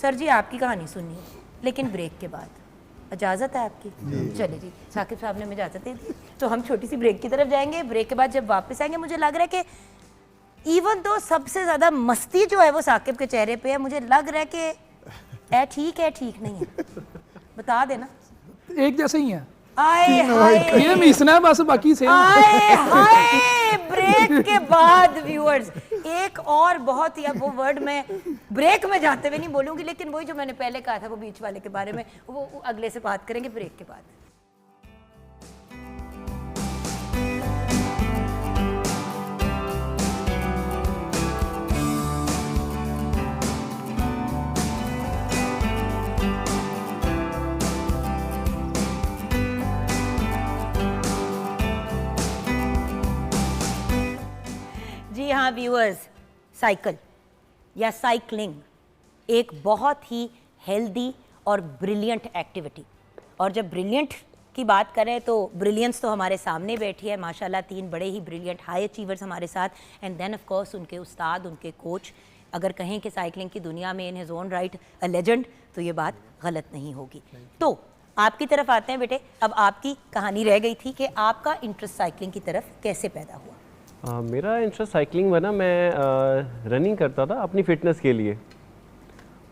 सर जी आपकी कहानी सुनिए, लेकिन ब्रेक के बाद इजाज़त है आपकी? चलिए जी, साकिब साहब ने हमें इजाज़त दे दी, तो हम छोटी सी ब्रेक की तरफ जाएंगे। ब्रेक के बाद जब वापस आएंगे मुझे लग रहा है कि इवन तो सबसे ज़्यादा मस्ती जो है वो साकिब के चेहरे पे है, मुझे लग रहा है कि ठीक है ठीक नहीं है, बता देना। एक जैसे ही है, आए हाय ये मिसना है बस, बाकी सेम। आए हाय ब्रेक के बाद व्यूअर्स एक और बहुत ही, अब वो वर्ड मैं ब्रेक में जाते हुए नहीं बोलूंगी, लेकिन वही जो मैंने पहले कहा था वो बीच वाले के बारे में, वो अगले से बात करेंगे ब्रेक के बाद। जी हाँ व्यूअर्स, साइकिल या साइकिलिंग एक बहुत ही हेल्दी और ब्रिलियंट एक्टिविटी, और जब ब्रिलियंट की बात करें तो ब्रिलियंस तो हमारे सामने बैठी है माशाल्लाह, 3 बड़े ही ब्रिलियंट हाई अचीवर्स हमारे साथ, एंड देन ऑफ कोर्स उनके उस्ताद, उनके कोच। अगर कहें कि साइकिलिंग की दुनिया में in his own right a legend, तो ये बात गलत नहीं होगी। तो आपकी तरफ आते हैं बेटे, अब आपकी कहानी रह गई थी कि आपका इंटरेस्ट साइकिलिंग की तरफ कैसे पैदा हुआ? मेरा इंटरेस्ट साइकिलिंग में ना, मैं रनिंग करता था अपनी फिटनेस के लिए।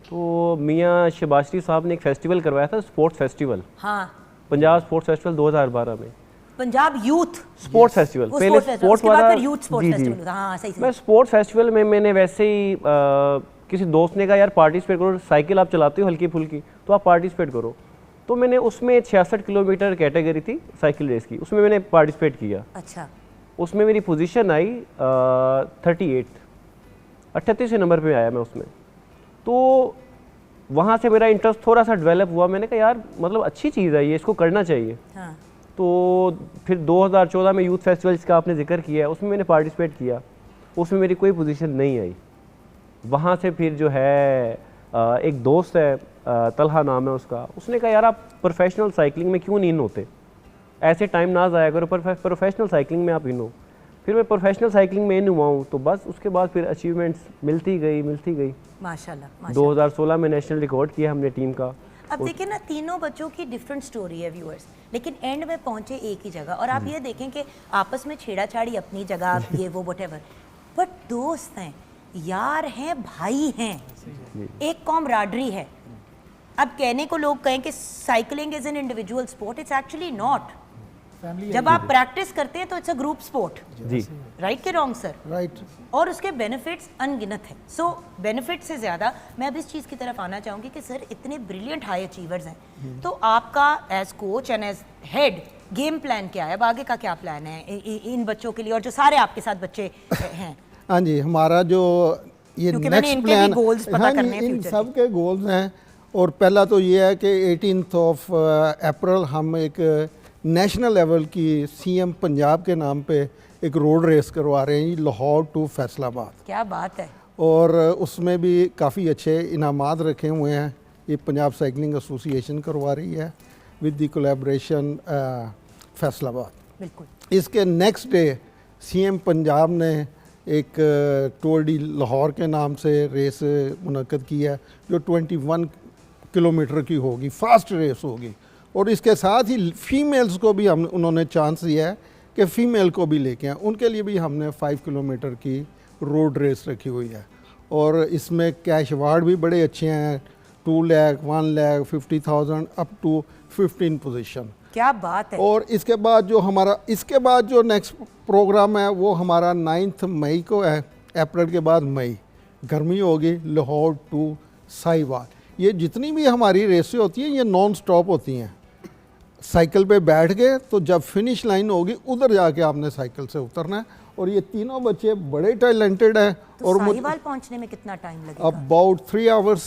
तो मियाँ शबाश्री साहब ने एक फेस्टिवल करवाया था, स्पोर्ट्स फेस्टिवल, हाँ, पंजाब स्पोर्ट्स फेस्टिवल 2012 में। पंजाब यूथ स्पोर्ट्स फेस्टिवल, वो पहले स्पोर्ट्स फेस्टिवल, स्पोर्ट्स उसके बाद वाला फिर यूथ स्पोर्ट्स जी, फेस्टिवल जी। होता, हाँ सही मैं सही। स्पोर्ट्स फेस्टिवल में मैंने वैसे ही किसी दोस्त ने कहा यार पार्टिसिपेट करो, साइकिल आप चलाते हो हल्की फुल्की, तो आप पार्टिसिपेट करो। तो मैंने उसमें 66 किलोमीटर कैटेगरी थी साइकिल रेस की, उसमें मैंने पार्टिसिपेट किया। अच्छा, उसमें मेरी पोजीशन आई 38 नंबर पे आया मैं उसमें। तो वहाँ से मेरा इंटरेस्ट थोड़ा सा डेवलप हुआ, मैंने कहा यार मतलब अच्छी चीज़ है ये, इसको करना चाहिए। हाँ, तो फिर 2014 में यूथ फेस्टिवल जिसका आपने जिक्र किया है, उसमें मैंने पार्टिसिपेट किया, उसमें मेरी कोई पोजीशन नहीं आई। वहाँ से फिर जो है एक दोस्त है, तलहा नाम है उसका, उसने कहा यार आप प्रोफेशनल साइकिलिंग में क्यों नहीं इन होते, ऐसे टाइम ना ज़ाया करो, प्रोफेशनल साइकिलिंग में आप इन हो। फिर मैं प्रोफेशनल साइकिलिंग में इन हुआ हूँ, तो बस उसके बाद फिर अचीवमेंट्स मिलती गई। माशाल्लाह माशाल्लाह। 2016 में नेशनल रिकॉर्ड किया हमने टीम का। अब देखिए ना, तीनों बच्चों की डिफरेंट स्टोरी है व्यूअर्स, लेकिन एंड में पहुंचे एक ही जगह। और आप ये देखें कि आपस में छेड़ाछाड़ी अपनी जगह, ये वो व्हाटएवर, बट दोस्त हैं, यार हैं, भाई हैं, एक कॉमराडरी है। अब कहने को लोग कहें कि cycling is an individual sport, it's actually not. Family जब आप प्रैक्टिस करते हैं तो इट्स अ ग्रुप स्पोर्ट, जी राइट के रॉन्ग सर? राइट। और उसके बेनिफिट्स अनगिनत हैं। सो बेनिफिट से ज़्यादा मैं अब इस चीज़ की तरफ आना चाहूँगी कि सर इतने ब्रिलियंट हाई अचीवर्स हैं, तो आपका as coach and as head game plan क्या है? अब आगे का क्या प्लान है इन बच्चों के लिए और जो सारे आपके साथ बच्चे हैं? हाँ जी, हमारा जो ये क्योंकि मैंने नेक्स्ट इनके भी प्लान, goals पता हाँ जी, करने हैं इन future सब के गोल्स हैं। और पहला तो ये है कि 18 अप्रैल हम एक नेशनल लेवल की सीएम पंजाब के नाम पे एक रोड रेस करवा रहे हैं, लाहौर टू फैसलाबाद। क्या बात है। और उसमें भी काफ़ी अच्छे इनामात रखे हुए हैं। ये पंजाब साइकिलिंग एसोसिएशन करवा रही है विद द कोलैबोरेशन फैसलाबाद। बिल्कुल। इसके नेक्स्ट डे सीएम पंजाब ने एक टूर डी लाहौर के नाम से रेस मुनक्कद की है, जो 21 किलोमीटर की होगी, फास्ट रेस होगी। और इसके साथ ही फीमेल्स को भी हम उन्होंने चांस दिया है कि फ़ीमेल को भी लेके आए। उनके लिए भी हमने 5 किलोमीटर की रोड रेस रखी हुई है। और इसमें कैश अवार्ड भी बड़े अच्छे हैं, 2 lakh, 1 lakh, 50,000 up to 15 position. क्या बात है। और इसके बाद जो नेक्स्ट प्रोग्राम है वो हमारा 9 मई को है। अप्रैल के बाद मई गर्मी होगी, लाहौर टू साहिवाल। ये जितनी भी हमारी रेसें होती हैं ये नॉन स्टॉप होती हैं। साइकिल पे बैठ गए तो जब फिनिश लाइन होगी उधर जाके आपने साइकिल से उतरना है। और ये तीनों बच्चे बड़े टैलेंटेड हैं। तो और साहिवाल पहुंचने में कितना टाइम लगेगा? अबाउट 3 आवर्स,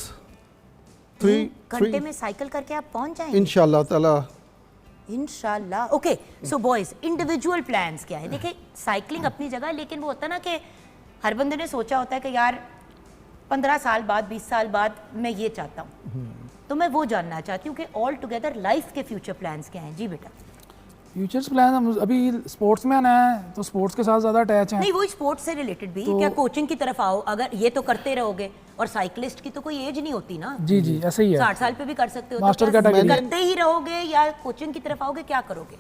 3 घंटे में साइकिल करके आप पहुंच जाएंगे इंशाल्लाह ताला। इंशाल्लाह। Okay, so boys, individual plans क्या है? देखिए साइकिलिंग अपनी जगह, लेकिन वो होता है ना कि हर बंदे ने सोचा होता है कि यार 15 साल बाद, 20 साल बाद मैं ये चाहता हूँ। तो मैं वो जानना चाहती हूँ कि ऑल टुगेदर लाइफ के फ्यूचर प्लान्स क्या हैं? जी बेटा। फ्यूचर्स प्लान, हम अभी स्पोर्ट्समैन हैं तो स्पोर्ट्स के साथ ज़्यादा अटैच हैं। नहीं, वो स्पोर्ट्स से रिलेटेड भी क्या कोचिंग की तरफ आओ? अगर ये तो करते रहोगे, और साइकिलिस्ट की तो कोई एज नहीं होती ना। जी जी, ऐसे ही है। 60 साल पे भी कर सकते हो। मास्टर तो क्या कैटेगरी। करते ही रहोगे या कोचिंग की तरफ आओगे? क्या करोगे?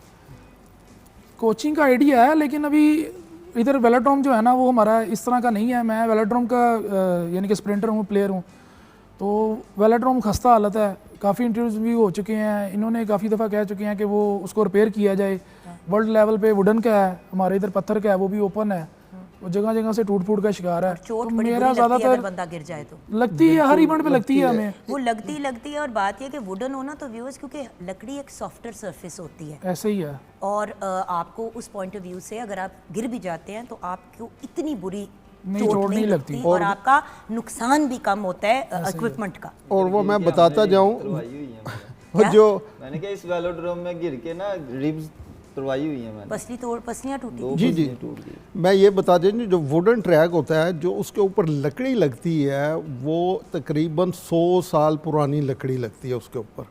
कोचिंग का आइडिया है, लेकिन अभी इधर वेलोड्रोम जो है ना वो हमारा इस तरह का नहीं है। मैं वेलोड्रोम का यानी कि स्प्रिंटर हूँ, प्लेयर हूँ। तो वेलोड्रोम खस्ता हालत है, काफ़ी इंटरव्यूज भी हो चुके हैं। इन्होंने काफ़ी दफ़ा कह चुके हैं कि वो उसको रिपेयर किया जाए। वर्ल्ड लेवल पे वुडन का है, हमारे इधर पत्थर का है, वो भी ओपन है। वो जगह जगह से टूट फूट का शिकार है। चोट तो बड़ी मेरा बुरी लगती है अगर ज़्यादातर बंदा गिर जाए तो। लगती है, हर इवेंट पे लगती है हमें। वो लगती है। और बात यह कि वुडन हो ना तो व्यूअर्स, क्योंकि लकड़ी एक सॉफ्टर सरफेस होती है, ऐसे ही है। और आपको उस पॉइंट ऑफ व्यू से अगर आप गिर भी जाते हैं तो आपको इतनी बुरी नहीं, चोट नहीं लगती। और आपका नुकसान भी कम होता है इक्विपमेंट का। और वो मैं बताता जाऊँ, वो जो मैंने कहा इस वेलोड्रोम में गिर के ना रिब्स तुड़वाई हुई है मैंने, पसलियाँ टूटी। जी जी, मैं ये बता दें, जो वुडन ट्रैक होता है जो उसके ऊपर लकड़ी लगती है वो तकरीबन 100 साल पुरानी लकड़ी लगती है उसके ऊपर।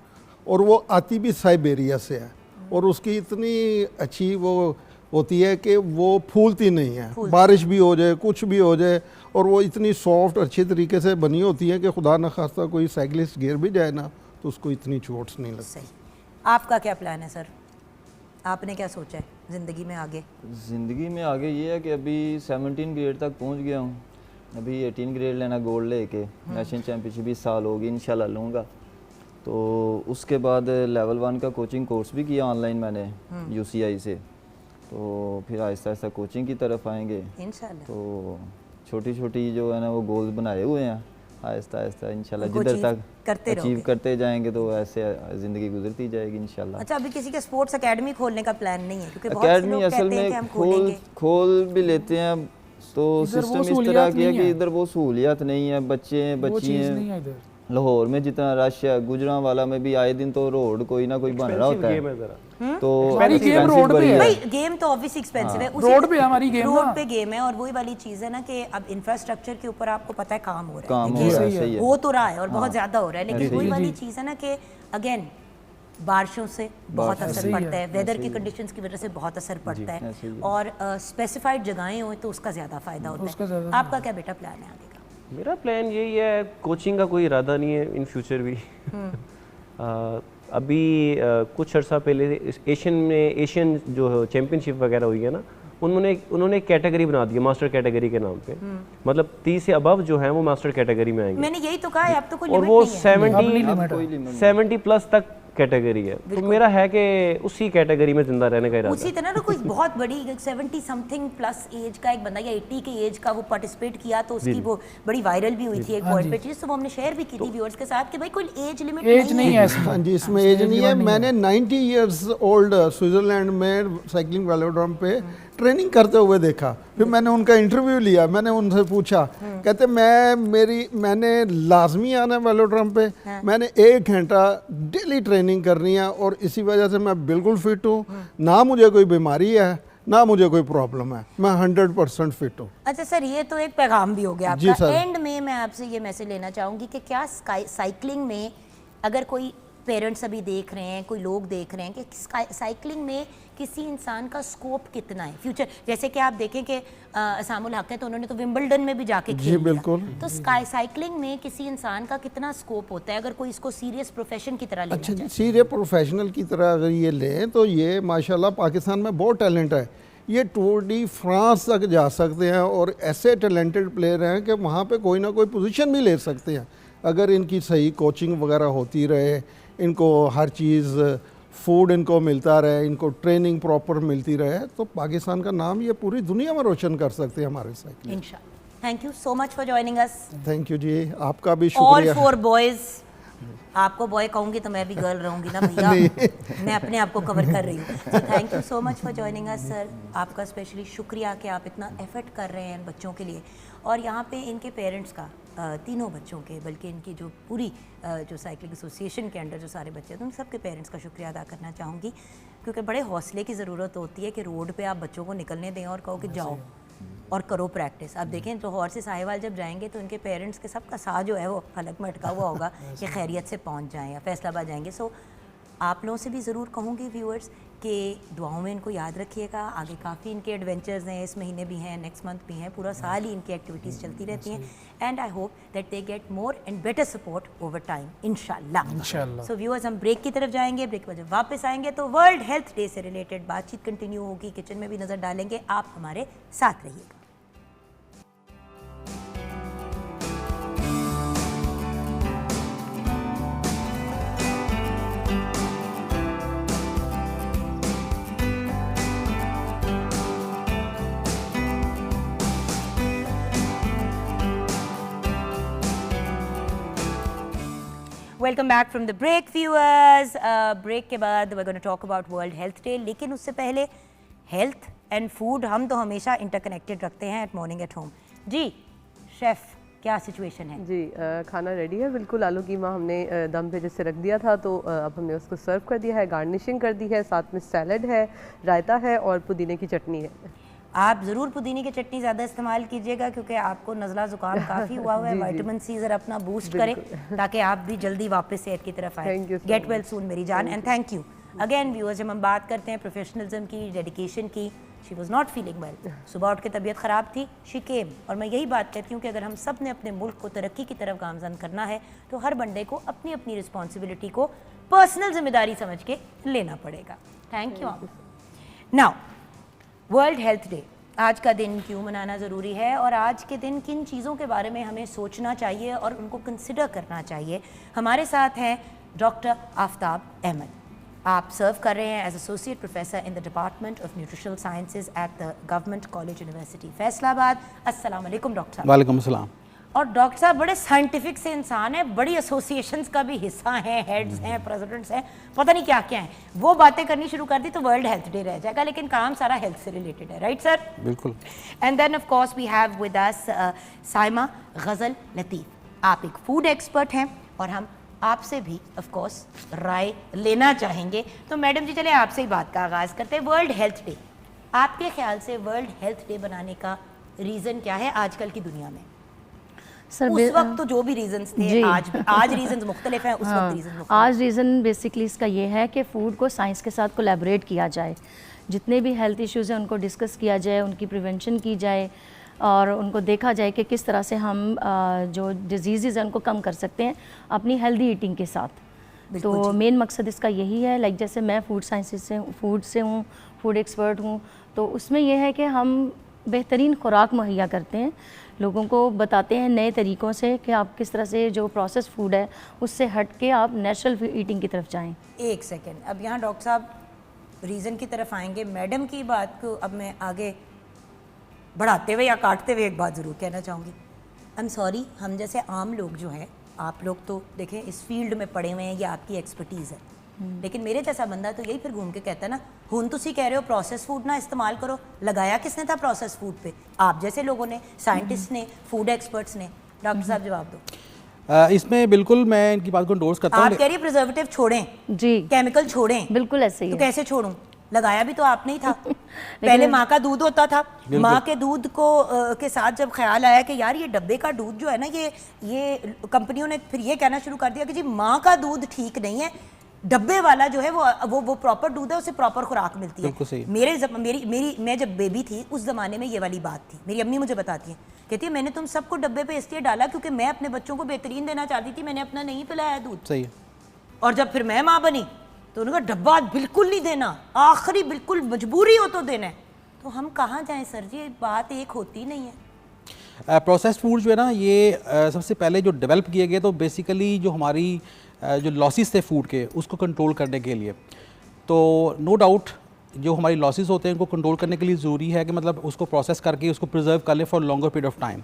और वो आती भी साइबेरिया से है। और उसकी इतनी अच्छी वो होती है कि वो फूलती नहीं है, बारिश भी हो जाए, कुछ भी हो जाए। और वो इतनी सॉफ्ट अच्छी तरीके से बनी होती है कि खुदा न खास्ता कोई साइकिलिस्ट गिर भी जाए ना तो उसको इतनी चोट नहीं लगती। सही। आपका क्या प्लान है सर? आपने क्या सोचा है ज़िंदगी में आगे? ज़िंदगी में आगे ये है कि अभी 17 ग्रेड तक पहुंच गया हूँ। अभी 18 ग्रेड लेना गोल्ड लेके नेशनल चैम्पियनशिप इस साल होगी, इंशाल्लाह लूँगा। तो उसके बाद लेवल 1 का कोचिंग कोर्स भी किया ऑनलाइन मैंने UCI से। तो फिर आहिस्ता आहिस्ता कोचिंग की तरफ आएंगे इंशाल्लाह। तो छोटी छोटी जो है ना वो गोल्स बनाए हुए हैं, आहिस्ता आहिस्ता इंशाल्लाह उनको जिधर achieve तक करते अचीव रहोगे। करते जाएंगे तो ऐसे ज़िंदगी गुजरती जाएगी इंशाल्लाह। अच्छा, अभी किसी के स्पोर्ट्स एकेडमी खोलने का प्लान नहीं है? क्योंकि बहुत से एकेडमी लोग असल कहते हैं में कि हम खोलेंगे। खोल भी लेते हैं, तो इधर वो सिस्टम इस तरह सहूलियत की है नहीं कि है। इधर वो सहूलियत नहीं है। बच्चे हैं, वो बच्ची चीज़ हैं। नहीं है इधर। लाहौर में जितना रश है, गुजरांवाला में भी आए दिन तो रोड कोई ना कोई बन रहा होता गेम है। है ज़रा। तो हमारी गेम expensive रोड पे बड़ी है। भाई गेम तो ऑब्वियसली एक्सपेंसिव है। उसी रोड पे हमारी गेम रोड ना। पे गेम है। और वही वाली चीज़ है ना कि अब इंफ्रास्ट्रक्चर के ऊपर आपको पता है काम हो रहा है, काम हो देखिए, रहा है, सही है। हो तो रहा है और बहुत ज़्यादा हो रहा है। लेकिन वही वाली चीज़ है ना कि अगेन बारिशों से बहुत असर पड़ता है, वेदर की कंडीशंस की वजह से बहुत असर पड़ता है। ऐसे ही है। और स्पेसिफाइड जगहें हो तो उसका ज़्यादा फ़ायदा होता उसका है। ज़्यादा आपका क्या बेटा प्लान है आगे का? मेरा प्लान यही है, कोचिंग का कोई इरादा नहीं है इन फ्यूचर भी। अभी कुछ अर्सा पहले एशियन जो चैम्पियनशिप वगैरह हुई है ना, उन्होंने एक कैटेगरी बना दी है मास्टर कैटेगरी के नाम पे। मतलब 30 से अबव जो है वो मास्टर कैटेगरी में आएंगे। मैंने यही तो कहा है, अब तो कोई और लिमिट वो नहीं है। 70 प्लस तक कैटेगरी है, तो मेरा है कि उसी कैटेगरी में जिंदा रहने का इरादा उसी तरह ना कोई बहुत बड़ी 70 समथिंग प्लस एज का एक बंदा या 80 के एज का वो पार्टिसिपेट किया तो उसकी वो बड़ी वायरल भी हुई थी एक वर्ड पे चीज, तो वो हमने शेयर भी की थी व्यूअर्स के साथ कि भाई कोई एज लिमिट एज नहीं है इसमें। हाँ जी, इसमें एज नहीं है। मैंने 90 इयर्स ओल्ड स्विट्जरलैंड में साइकिलिंग वेलोड्रोम पे ट्रेनिंग करते हुए देखा। फिर मैंने उनका इंटरव्यू लिया, मैंने उनसे पूछा, कहते मैंने लाजमी आना है वेलोड्रोम पे, मैंने 1 घंटा डेली ट्रेनिंग करनी है और इसी वजह से मैं बिल्कुल फिट हूँ, ना मुझे कोई बीमारी है ना मुझे कोई प्रॉब्लम है, मैं 100% फिट हूँ। अच्छा सर, ये तो एक पैगाम भी हो गया जी आपका। सर। एंड में मैं आपसे ये मैसेज लेना चाहूँगी कि क्या साइकिलिंग में अगर कोई पेरेंट्स अभी देख रहे हैं, कोई लोग देख रहे हैं कि साइकिलिंग में किसी इंसान का स्कोप कितना है फ्यूचर, जैसे कि आप देखें कि असामुल हक है तो उन्होंने तो विंबलडन में भी जाके खेल लिया। बिल्कुल। तो साइकिलिंग में किसी इंसान का कितना स्कोप होता है अगर कोई इसको सीरियस प्रोफेशन की तरह लेना अच्छा जी, चाहे? सीरियस प्रोफेशनल की तरह अगर ये लें तो ये माशाल्लाह पाकिस्तान में बहुत टैलेंट है। ये टूर डी फ्रांस तक जा सकते हैं और ऐसे टैलेंटेड प्लेयर हैं कि वहाँ पे कोई ना कोई पोजीशन भी ले सकते हैं अगर इनकी सही कोचिंग वगैरह होती रहे, इनको हर चीज़ फूड इनको मिलता रहे, इनको ट्रेनिंग प्रॉपर मिलती रहे, तो पाकिस्तान का नाम ये पूरी दुनिया में रोशन कर सकते हैं हमारे साइकिल। इंशाल्लाह। Thank you so much for joining us. Thank you जी, आपका भी ऑल शुक्रिया। 4 बॉयज, आपको बॉय कहूंगी तो मैं भी गर्ल रहूंगी ना भैया, मैं अपने आप को कवर कर रही हूँ। So thank you so much for joining us sir. आपका स्पेशली शुक्रिया कि आप इतना एफर्ट कर रहे हैं बच्चों के लिए, और यहाँ पे इनके पेरेंट्स का तीनों बच्चों के, बल्कि इनकी जो पूरी जो साइकिलिंग एसोसिएशन के अंडर जो सारे बच्चे हैं, तो उन सबके पेरेंट्स का शुक्रिया अदा करना चाहूँगी, क्योंकि बड़े हौसले की ज़रूरत होती है कि रोड पे आप बच्चों को निकलने दें और कहो कि जाओ और करो प्रैक्टिस। आप देखें लाहौर से साहिवाल जब जाएंगे तो इनके पेरेंट्स के सबका साथ जो है वो फलक में अटका हुआ होगा कि खैरियत से पहुंच जाएं या फैसलाबाद जाएंगे। सो आप लोगों से भी ज़रूर कहूँगी व्यूअर्स कि दुआओं में इनको याद रखिएगा। आगे काफ़ी इनके एडवेंचर्स हैं, इस महीने भी हैं, नेक्स्ट मंथ भी हैं, पूरा साल ही इनकी एक्टिविटीज़ चलती रहती हैं। And I hope that they get more and better support over time इंशाल्लाह। सो व्यूअर्स, हम ब्रेक की तरफ जाएंगे। ब्रेक के बाद जब वापस आएंगे तो वर्ल्ड हेल्थ डे से रिलेटेड बातचीत कंटिन्यू होगी, किचन में भी नज़र डालेंगे। आप हमारे साथ रहिएगा। Welcome back from the break viewers. Break के बाद we are going to talk about World Health Day, लेकिन उससे पहले हेल्थ एंड फूड हम तो हमेशा इंटरकनेक्टेड रखते हैं एट मॉर्निंग एट होम। जी शेफ़, क्या सिचुएशन है? जी खाना रेडी है बिल्कुल। आलू कीमा हमने दम पे जैसे रख दिया था, तो अब हमने उसको सर्व कर दिया है, गार्निशिंग कर दी है, साथ में सैलड है, रायता है और पुदीने की चटनी है। आप ज़रूर पुदीने की चटनी ज़्यादा इस्तेमाल कीजिएगा, क्योंकि आपको नज़ला ज़ुकाम काफ़ी हुआ हुआ है। विटामिन सी ज़रा अपना बूस्ट करें ताकि आप भी जल्दी वापस सेहत की तरफ आए। गेट वेल सून मेरी जान, and thank you again viewers. जब हम बात करते हैं प्रोफेशनलिज्म की, डेडिकेशन की, she was not feeling well, सुबह उठ के तबीयत ख़राब थी, शी केम। और मैं यही बात कहती हूँ कि अगर हम सब ने अपने मुल्क को तरक्की की तरफ गामजन करना है तो हर बंदे को अपनी अपनी रिस्पॉन्सिबिलिटी को पर्सनल जिम्मेदारी समझ के लेना पड़ेगा। Thank you. Now world Health day, आज का दिन क्यों मनाना ज़रूरी है और आज के दिन किन चीज़ों के बारे में हमें सोचना चाहिए और उनको कंसिडर करना चाहिए। हमारे साथ हैं डॉक्टर आफ्ताब अहमद। आप सर्व कर रहे हैं as associate professor in the department of nutritional sciences at the government college university Faisalabad. अस्सलाम वालेकुम डॉक्टर साहब। वालेकुम अस्सलाम। और डॉक्टर साहब बड़े साइंटिफिक से इंसान हैं, बड़ी एसोसिएशंस का भी हिस्सा हैं, हेड्स हैं, प्रेसिडेंट्स हैं, पता नहीं क्या क्या हैं। वो बातें करनी शुरू कर दी तो वर्ल्ड हेल्थ डे रह जाएगा, लेकिन काम सारा हेल्थ से रिलेटेड है, राइट सर? बिल्कुल। And then of course we have with us Saima Ghazal Latif. आप एक फूड एक्सपर्ट हैं और हम आपसे भी ऑफ कोर्स राय लेना चाहेंगे। तो मैडम जी, चले आपसे ही बात का आगाज़ करते हैं। वर्ल्ड हेल्थ डे, आपके ख्याल से वर्ल्ड हेल्थ डे बनाने का रीज़न क्या है आजकल की दुनिया में? सर उस वक्त तो जो भी रीजंस थे, आज रीजंस मुख्तलिफ हैं, उस वक्त रीजंस मुख्तलिफ। आज रीज़न बेसिकली इसका ये है कि फ़ूड को साइंस के साथ कोलैबोरेट किया जाए, जितने भी हेल्थ इश्यूज़ हैं उनको डिस्कस किया जाए, उनकी प्रिवेंशन की जाए और उनको देखा जाए कि किस तरह से हम जो डिजीज़ हैं उनको कम कर सकते हैं अपनी हेल्दी ईटिंग के साथ। तो मेन मकसद इसका यही है। लाइक जैसे मैं फूड साइंसेस से फूड से हूँ, फूड एक्सपर्ट हूँ, तो उसमें यह है कि हम बेहतरीन खुराक मुहैया करते हैं, लोगों को बताते हैं नए तरीक़ों से कि आप किस तरह से जो प्रोसेस फूड है उससे हट के आप नेचुरल ईटिंग की तरफ जाएं। एक सेकेंड, अब यहाँ डॉक्टर साहब रीज़न की तरफ आएंगे। मैडम की बात को अब मैं आगे बढ़ाते हुए या काटते हुए एक बात ज़रूर कहना चाहूँगी। आई एम सॉरी, हम जैसे आम लोग जो हैं, आप लोग तो देखें इस फील्ड में पढ़े हुए हैं, ये आपकी एक्सपर्टीज़ है, लेकिन मेरे जैसा बंदा तो यही फिर घूम के कहता है ना, हुन तुसी कह रहे हो प्रोसेस फूड ना इस्तेमाल करो, लगाया किसने था प्रोसेस फूड पे? आप जैसे लोगों ने, साइंटिस्ट ने, फूड एक्सपर्ट्स ने। डॉक्टर साहब जवाब दो। इसमें बिल्कुल मैं इनकी बात को एंडोर्स करता हूँ। आप कह रही प्रिजर्वेटिव छोड़ें जी, केमिकल छोड़ें, बिल्कुल ऐसे ही तो है। कैसे छोड़ूं? लगाया भी तो आपने ही था। पहले माँ का दूध होता था, माँ के दूध को के साथ जब ख्याल आया कि यार ये डब्बे का दूध जो है ना, ये कंपनियों ने फिर ये कहना शुरू कर दिया कि जी माँ का दूध ठीक नहीं है, डब्बे वाला जो है वो प्रॉपर दूध है, उसे प्रॉपर खुराक मिलती है। मेरी मैं जब बेबी थी उस ज़माने में ये वाली बात थी। मेरी अम्मी मुझे बताती हैं, कहती है मैंने तुम सबको डब्बे पे इसलिए डाला क्योंकि मैं अपने बच्चों को बेहतरीन देना चाहती थी, मैंने अपना नहीं पिलाया दूध। सही है। और जब फिर मैं माँ बनी तो उन्होंने कहा डब्बा बिल्कुल नहीं देना, आखिरी बिल्कुल मजबूरी हो तो देना है। तो हम कहाँ जाएं सर जी, बात एक होती नहीं है। प्रोसेस्ड फूड जो है ना, ये सबसे पहले जो डेवलप किए गए तो बेसिकली जो हमारी जो लॉसेस थे फूड के, उसको कंट्रोल करने के लिए। तो नो डाउट जो हमारी लॉसेस होते हैं उनको कंट्रोल करने के लिए ज़रूरी है कि मतलब उसको प्रोसेस करके उसको प्रिजर्व कर लें for longer period of time.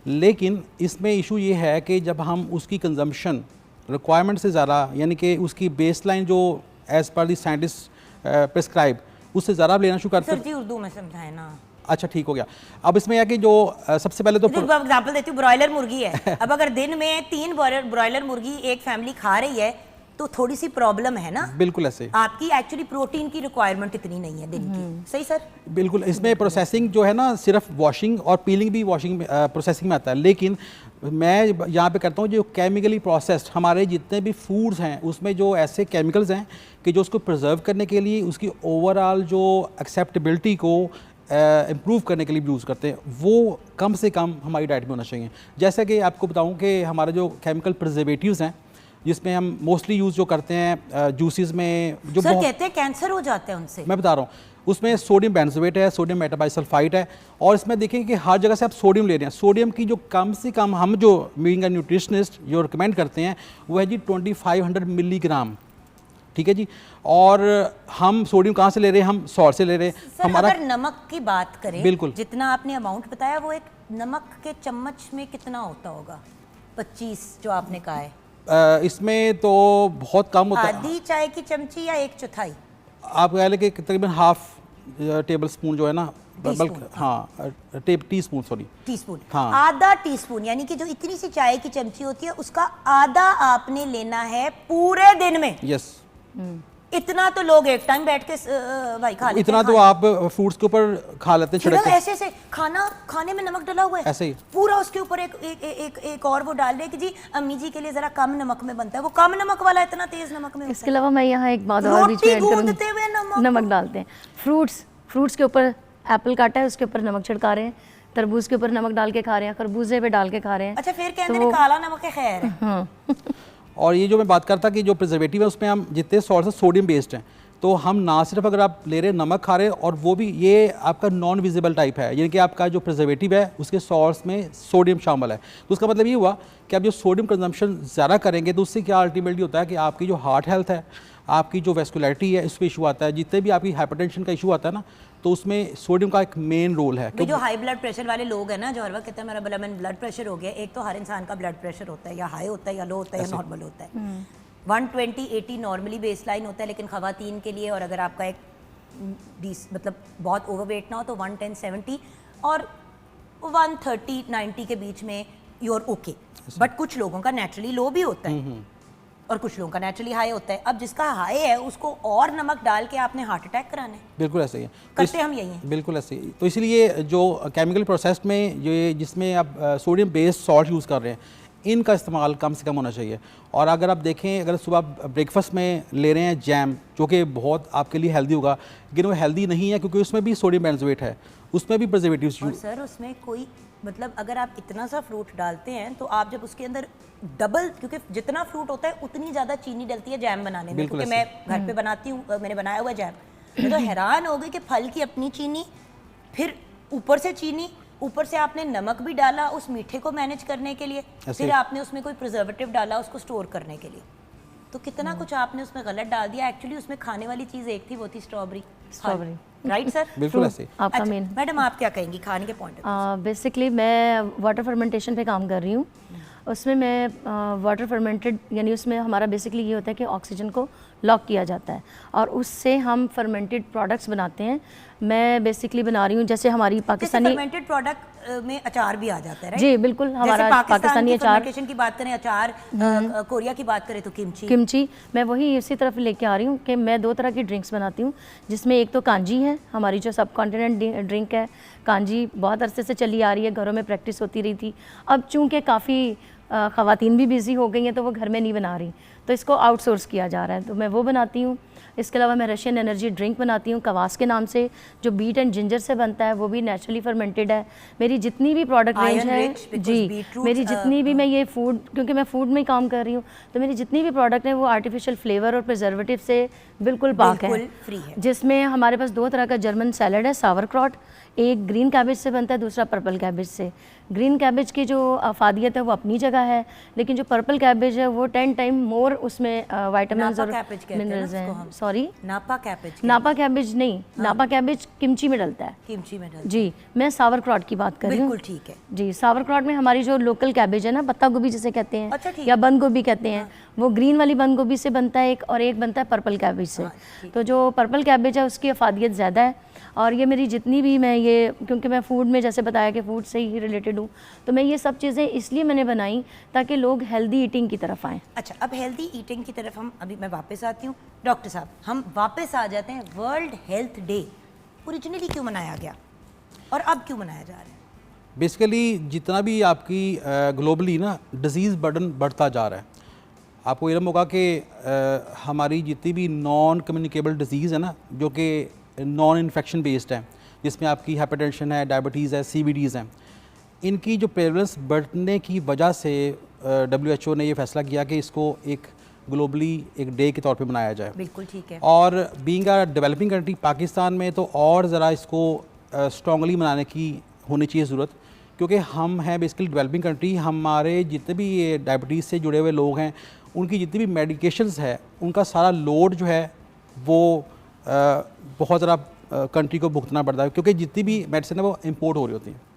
लेकिन इसमें इशू ये है कि जब हम उसकी कंजम्पशन रिक्वायरमेंट से ज़्यादा, यानी कि उसकी बेसलाइन जो एज़ पर दी साइंटिस्ट प्रिस्क्राइब, उससे ज़्यादा लेना शुरू करते सर हैं। जी उर्दू में समझाए ना। अच्छा ठीक हो गया। अब इसमें यह कि जो सबसे पहले तो एग्जाम्पल देती हूँ, ब्रॉयलर मुर्गी है। अब अगर दिन में 3 ब्रॉयलर मुर्गी एक फैमिली खा रही है तो थोड़ी सी प्रॉब्लम है ना। बिल्कुल ऐसे आपकी एक्चुअली प्रोटीन की रिक्वायरमेंट इतनी नहीं है दिन की। सही सर? बिल्कुल। इसमें प्रोसेसिंग जो है ना, सिर्फ वॉशिंग और पीलिंग भी वॉशिंग प्रोसेसिंग में आता है। लेकिन मैं यहाँ पे करता हूँ जो केमिकली प्रोसेस्ड हमारे जितने भी फूड्स हैं उसमें जो ऐसे केमिकल्स हैं कि जो उसको प्रिजर्व करने के लिए, उसकी ओवरऑल जो एक्सेप्टेबिलिटी को इम्प्रूव करने के लिए यूज़ करते हैं, वो कम से कम हमारी डाइट में होना चाहिए। जैसे कि आपको बताऊं कि हमारे जो केमिकल प्रिजर्वेटिव्स हैं, जिसमें हम मोस्टली यूज़ जो करते हैं जूसेस में, जो सर कहते हैं कैंसर हो जाता है उनसे। मैं बता रहा हूँ, उसमें सोडियम बेंजोएट है, सोडियम मेटाबाइसल्फाइड है, और इसमें देखें कि हर जगह से आप सोडियम ले रहे हैं। सोडियम की जो कम से कम हम जो बीइंग अ न्यूट्रिशनिस्ट जो रिकमेंड करते हैं वो है जी 2500 मिलीग्राम। ठीक है जी। और हम सोडियम कहाँ से ले रहे हैं? हम सॉल्ट से ले रहे हैं। हमारा अगर नमक की बात करें, बिल्कुल, जितना आपने अमाउंट बताया वो एक नमक के चम्मच में कितना होता होगा? 25 जो आपने कहा है। इसमें तो बहुत कम होता है। आधी चाय की चमची या 1/4? आप कह लें कि तकरीबन हाफ टेबल स्पून जो है ना, हाँ tea spoon, sorry tea spoon, हाँ, आधा टी स्पून, यानी कि जो इतनी सी चाय की चमची होती है उसका आधा आपने लेना है पूरे दिन में। यस। इतना तो लोग एक टाइम बैठ के भाई खा लेते इतना हैं। तो आप फ्रूट्स के ऊपर खा लेते हैं छिड़क के। ऐसे ऐसे खाने में नमक डला हुआ है, ऐसे ही पूरा उसके ऊपर एक और वो डाल दे कि जी अम्मी जी के लिए जरा कम नमक में बनता है। वो कम नमक वाला इतना तेज नमक में। इसके अलावा मैं यहाँ एक बात और बीच में ऐड करूँगी, नमक डालते हैं। फ्रूट्स के ऊपर एप्पल काटा है उसके ऊपर नमक छिड़का रहे हैं, तरबूज के ऊपर नमक डाल के खा रहे हैं, खरबूजे पे डाल के खा रहे हैं। अच्छा फिर कहते हैं काला नमक है, खैर है। हाँ। और ये जो मैं बात करता कि जो प्रिजर्वेटिव है उसमें हम जितने सॉल्ट है सोडियम बेस्ड हैं, तो हम ना सिर्फ अगर आप ले रहे हैं नमक खा रहे हैं, और वो भी ये आपका नॉन विजिबल टाइप है, यानी कि आपका जो प्रिजर्वेटिव है उसके सॉल्ट्स में सोडियम शामिल है। तो उसका मतलब ये हुआ कि आप जो सोडियम कंजम्पशन ज़्यादा करेंगे तो उससे क्या अल्टीमेटली होता है कि आपकी जो हार्ट हेल्थ है, आपकी जो वेस्कुलरिटी है, इस पर इशू आता है। जितने भी आपकी हाइपरटेंशन का इशू आता है ना, तो उसमें सोडियम का एक मेन रोल है। जो हाई ब्लड प्रेशर वाले लोग हैं ना, जो हर वक्त कहते हैं मेरा ब्लड प्रेशर हो गया, एक तो हर इंसान का ब्लड प्रेशर होता है, या हाई होता है या लो होता है या नॉर्मल होता है। 120/80 नॉर्मली बेसलाइन होता है, लेकिन ख़वातीन के लिए, और अगर आपका एक मतलब बहुत ओवरवेट ना हो तो 110/70 और 130/90 के बीच में यूर ओके। बट कुछ लोगों का नेचुरली लो भी होता है और कुछ लोगों का नेचुरली हाई होता है। अब जिसका हाई है उसको और नमक डाल के आपने हार्ट अटैक कराना है। बिल्कुल ऐसे ही है, करते हम यही हैं। बिल्कुल ऐसे ही। तो इसलिए जो केमिकल प्रोसेस में ये जिसमें आप सोडियम बेस्ड सॉल्ट यूज़ कर रहे हैं, इनका इस्तेमाल कम से कम होना चाहिए। और अगर आप देखें, अगर सुबह ब्रेकफास्ट में ले रहे हैं जैम, जो कि बहुत आपके लिए हेल्दी होगा, लेकिन वो हेल्दी नहीं है क्योंकि उसमें भी सोडियम बेंजोएट है, उसमें भी प्रिजर्वेटिव्स। और सर उसमें कोई मतलब अगर आप इतना सा फ्रूट डालते हैं तो आप जब उसके अंदर डबल, क्योंकि जितना फ्रूट होता है उतनी ज़्यादा चीनी डलती है जैम बनाने में, क्योंकि मैं घर पे बनाती हूँ, मैंने बनाया हुआ जैम। मैं तो हैरान हो गई कि फल की अपनी चीनी, फिर ऊपर से चीनी, ऊपर से आपने नमक भी डाला उस मीठे को मैनेज करने के लिए, फिर आपने उसमें कोई प्रिजर्वेटिव डाला उसको स्टोर करने के लिए, तो कितना कुछ आपने उसमें गलत डाल दिया। एक्चुअली उसमें खाने वाली चीज एक थी, वो थी स्ट्रॉबेरी। Right sir? बिल्कुल ऐसे। आपका मेन मैडम आप क्या कहेंगी खाने के पॉइंट? बेसिकली मैं वाटर फर्मेंटेशन पे काम कर रही हूँ। उसमें मैं वाटर फर्मेंटेड यानी उसमें हमारा बेसिकली ये होता है कि ऑक्सीजन को लॉक किया जाता है और उससे हम फर्मेंटेड प्रोडक्ट्स बनाते हैं। मैं बेसिकली बना रही हूँ जैसे हमारी पाकिस्तानी फर्मेंटेड प्रोडक्ट में अचार भी आ जाता है, राइट? जी बिल्कुल, हमारा पाकिस्तानी अचार, फर्मेंटेशन की बात करें अचार, कोरिया की बात करें तो किमची। मैं वही इसी तरफ लेके आ रही हूँ कि मैं 2 तरह की ड्रिंक्स बनाती हूँ, जिसमें एक तो कांजी है, हमारी जो सब कॉन्टिनेंट ड्रिंक है। कांजी बहुत अरसे से चली आ रही है, घरों में प्रैक्टिस होती रही थी। अब चूँकि काफ़ी ख़वातीन भी बिज़ी हो गई हैं तो वो घर में नहीं बना रही, तो इसको आउटसोर्स किया जा रहा है, तो मैं वो बनाती हूँ। इसके अलावा मैं रशियन एनर्जी ड्रिंक बनाती हूँ कवास के नाम से, जो बीट एंड जिंजर से बनता है, वो भी नेचुरली फर्मेंटेड है। मेरी जितनी भी प्रोडक्ट रेंज है जी, मेरी जितनी भी मैं ये फूड, क्योंकि मैं फूड में ही काम कर रही हूँ, तो मेरी जितनी भी प्रोडक्ट है वो आर्टिफिशियल फ्लेवर और प्रिजर्वेटिव से बिल्कुल पाक है। जिसमें हमारे पास 2 तरह का जर्मन सैलड है, सावरक्रॉट, एक ग्रीन कैबेज से बनता है, दूसरा पर्पल कैबेज से। ग्रीन कैबेज की जो अफादियत है वो अपनी जगह है, लेकिन जो पर्पल कैबेज है वो 10 टाइम मोर उसमें वाइटामिन्स और मिनरल्स हैं। सॉरी, नापा कैबेज नहीं, नापा कैबेज किमची में डलता है। किमची में डलता है जी। मैं सावरक्रॉट की बात कर रही हूँ। बिल्कुल ठीक है जी। सावरक्रॉट में हमारी जो लोकल कैबेज है ना, पत्ता गोभी जिसे कहते हैं, अच्छा, या बंद गोभी कहते हैं, वो ग्रीन वाली बंद गोभी से बनता है एक, और एक बनता है पर्पल कैबेज से। तो जो पर्पल कैबेज है उसकी अफादियत ज़्यादा है। और ये मेरी जितनी भी, मैं ये क्योंकि मैं फूड में जैसे बताया कि फूड से ही रिलेटेड हूँ, तो मैं ये सब चीज़ें इसलिए मैंने बनाई ताकि लोग हेल्दी ईटिंग की तरफ आएँ। अच्छा, अब हेल्दी ईटिंग की तरफ हम अभी मैं वापस आती हूँ। डॉक्टर साहब, हम वापस आ जाते हैं। वर्ल्ड हेल्थ डे ओरिजिनली क्यों मनाया गया और अब क्यों मनाया जा रहा है? बेसिकली जितना भी आपकी ग्लोबली ना डिज़ीज़ बर्डन बढ़ता जा रहा है, आपको इल्म होगा कि हमारी जितनी भी नॉन कम्युनिकेबल डिजीज़ है ना, जो कि नॉन इन्फेक्शन बेस्ड है, जिसमें आपकी हाइपरटेंशन है, डायबिटीज़ है, CVDs हैं, इनकी जो प्रेवलेंस बढ़ने की वजह से WHO ने ये फैसला किया कि इसको एक ग्लोबली एक डे के तौर पे मनाया जाए। बिल्कुल ठीक है। और being a developing country Pakistan में तो और ज़रा इसको स्ट्रॉन्गली मनाने की होनी चाहिए ज़रूरत, क्योंकि हम हैं बेसिकली डेवलपिंग कंट्री। हमारे जितने भी ये डायबिटीज़ से जुड़े हुए लोग हैं, उनकी जितनी भी मेडिकेशंस है, उनका सारा लोड जो है वो बहुत ज़रा कंट्री को भुगतना पड़ता है, क्योंकि जितनी भी मेडिसिन है वो इंपोर्ट हो रही होती हैं।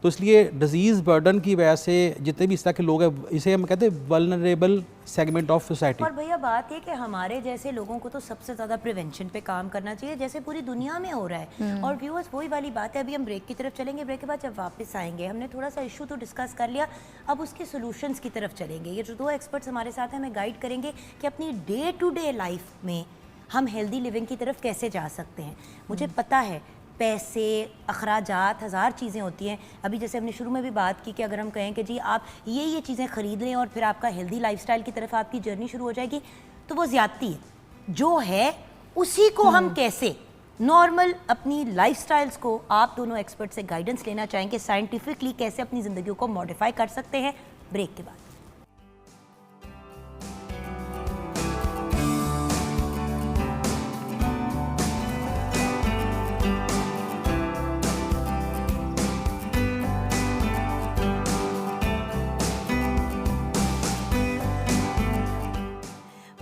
तो इसलिए डिजीज़ बर्डन की वजह से जितने भी इस तरह के लोग हैं, इसे हम कहते हैं वल्नरेबल सेगमेंट ऑफ सोसाइटी। और भैया बात ये कि हमारे जैसे लोगों को तो सबसे ज़्यादा प्रिवेंशन पे काम करना चाहिए, जैसे पूरी दुनिया में हो रहा है। और व्यूअर्स, वही वाली बात है, अभी हम ब्रेक की तरफ चलेंगे। ब्रेक के बाद जब वापस आएंगे, हमने थोड़ा सा इशू तो डिस्कस कर लिया, अब उसके सोल्यूशंस की तरफ चलेंगे। ये जो 2 एक्सपर्ट्स हमारे साथ हैं, हमें गाइड करेंगे कि अपनी डे टू डे लाइफ में हम हेल्दी लिविंग की तरफ कैसे जा सकते हैं। मुझे पता है पैसे, अखराजात, हज़ार चीज़ें होती हैं। अभी जैसे हमने शुरू में भी बात की कि अगर हम कहें कि जी आप ये चीज़ें ख़रीद लें और फिर आपका हेल्दी लाइफस्टाइल की तरफ आपकी जर्नी शुरू हो जाएगी, तो वो ज़्यादती है। जो है उसी को हम कैसे नॉर्मल अपनी लाइफस्टाइल्स को, आप दोनों एक्सपर्ट से गाइडेंस लेना चाहेंगे साइंटिफिकली कैसे अपनी ज़िंदगी को मॉडिफाई कर सकते हैं। ब्रेक के बाद।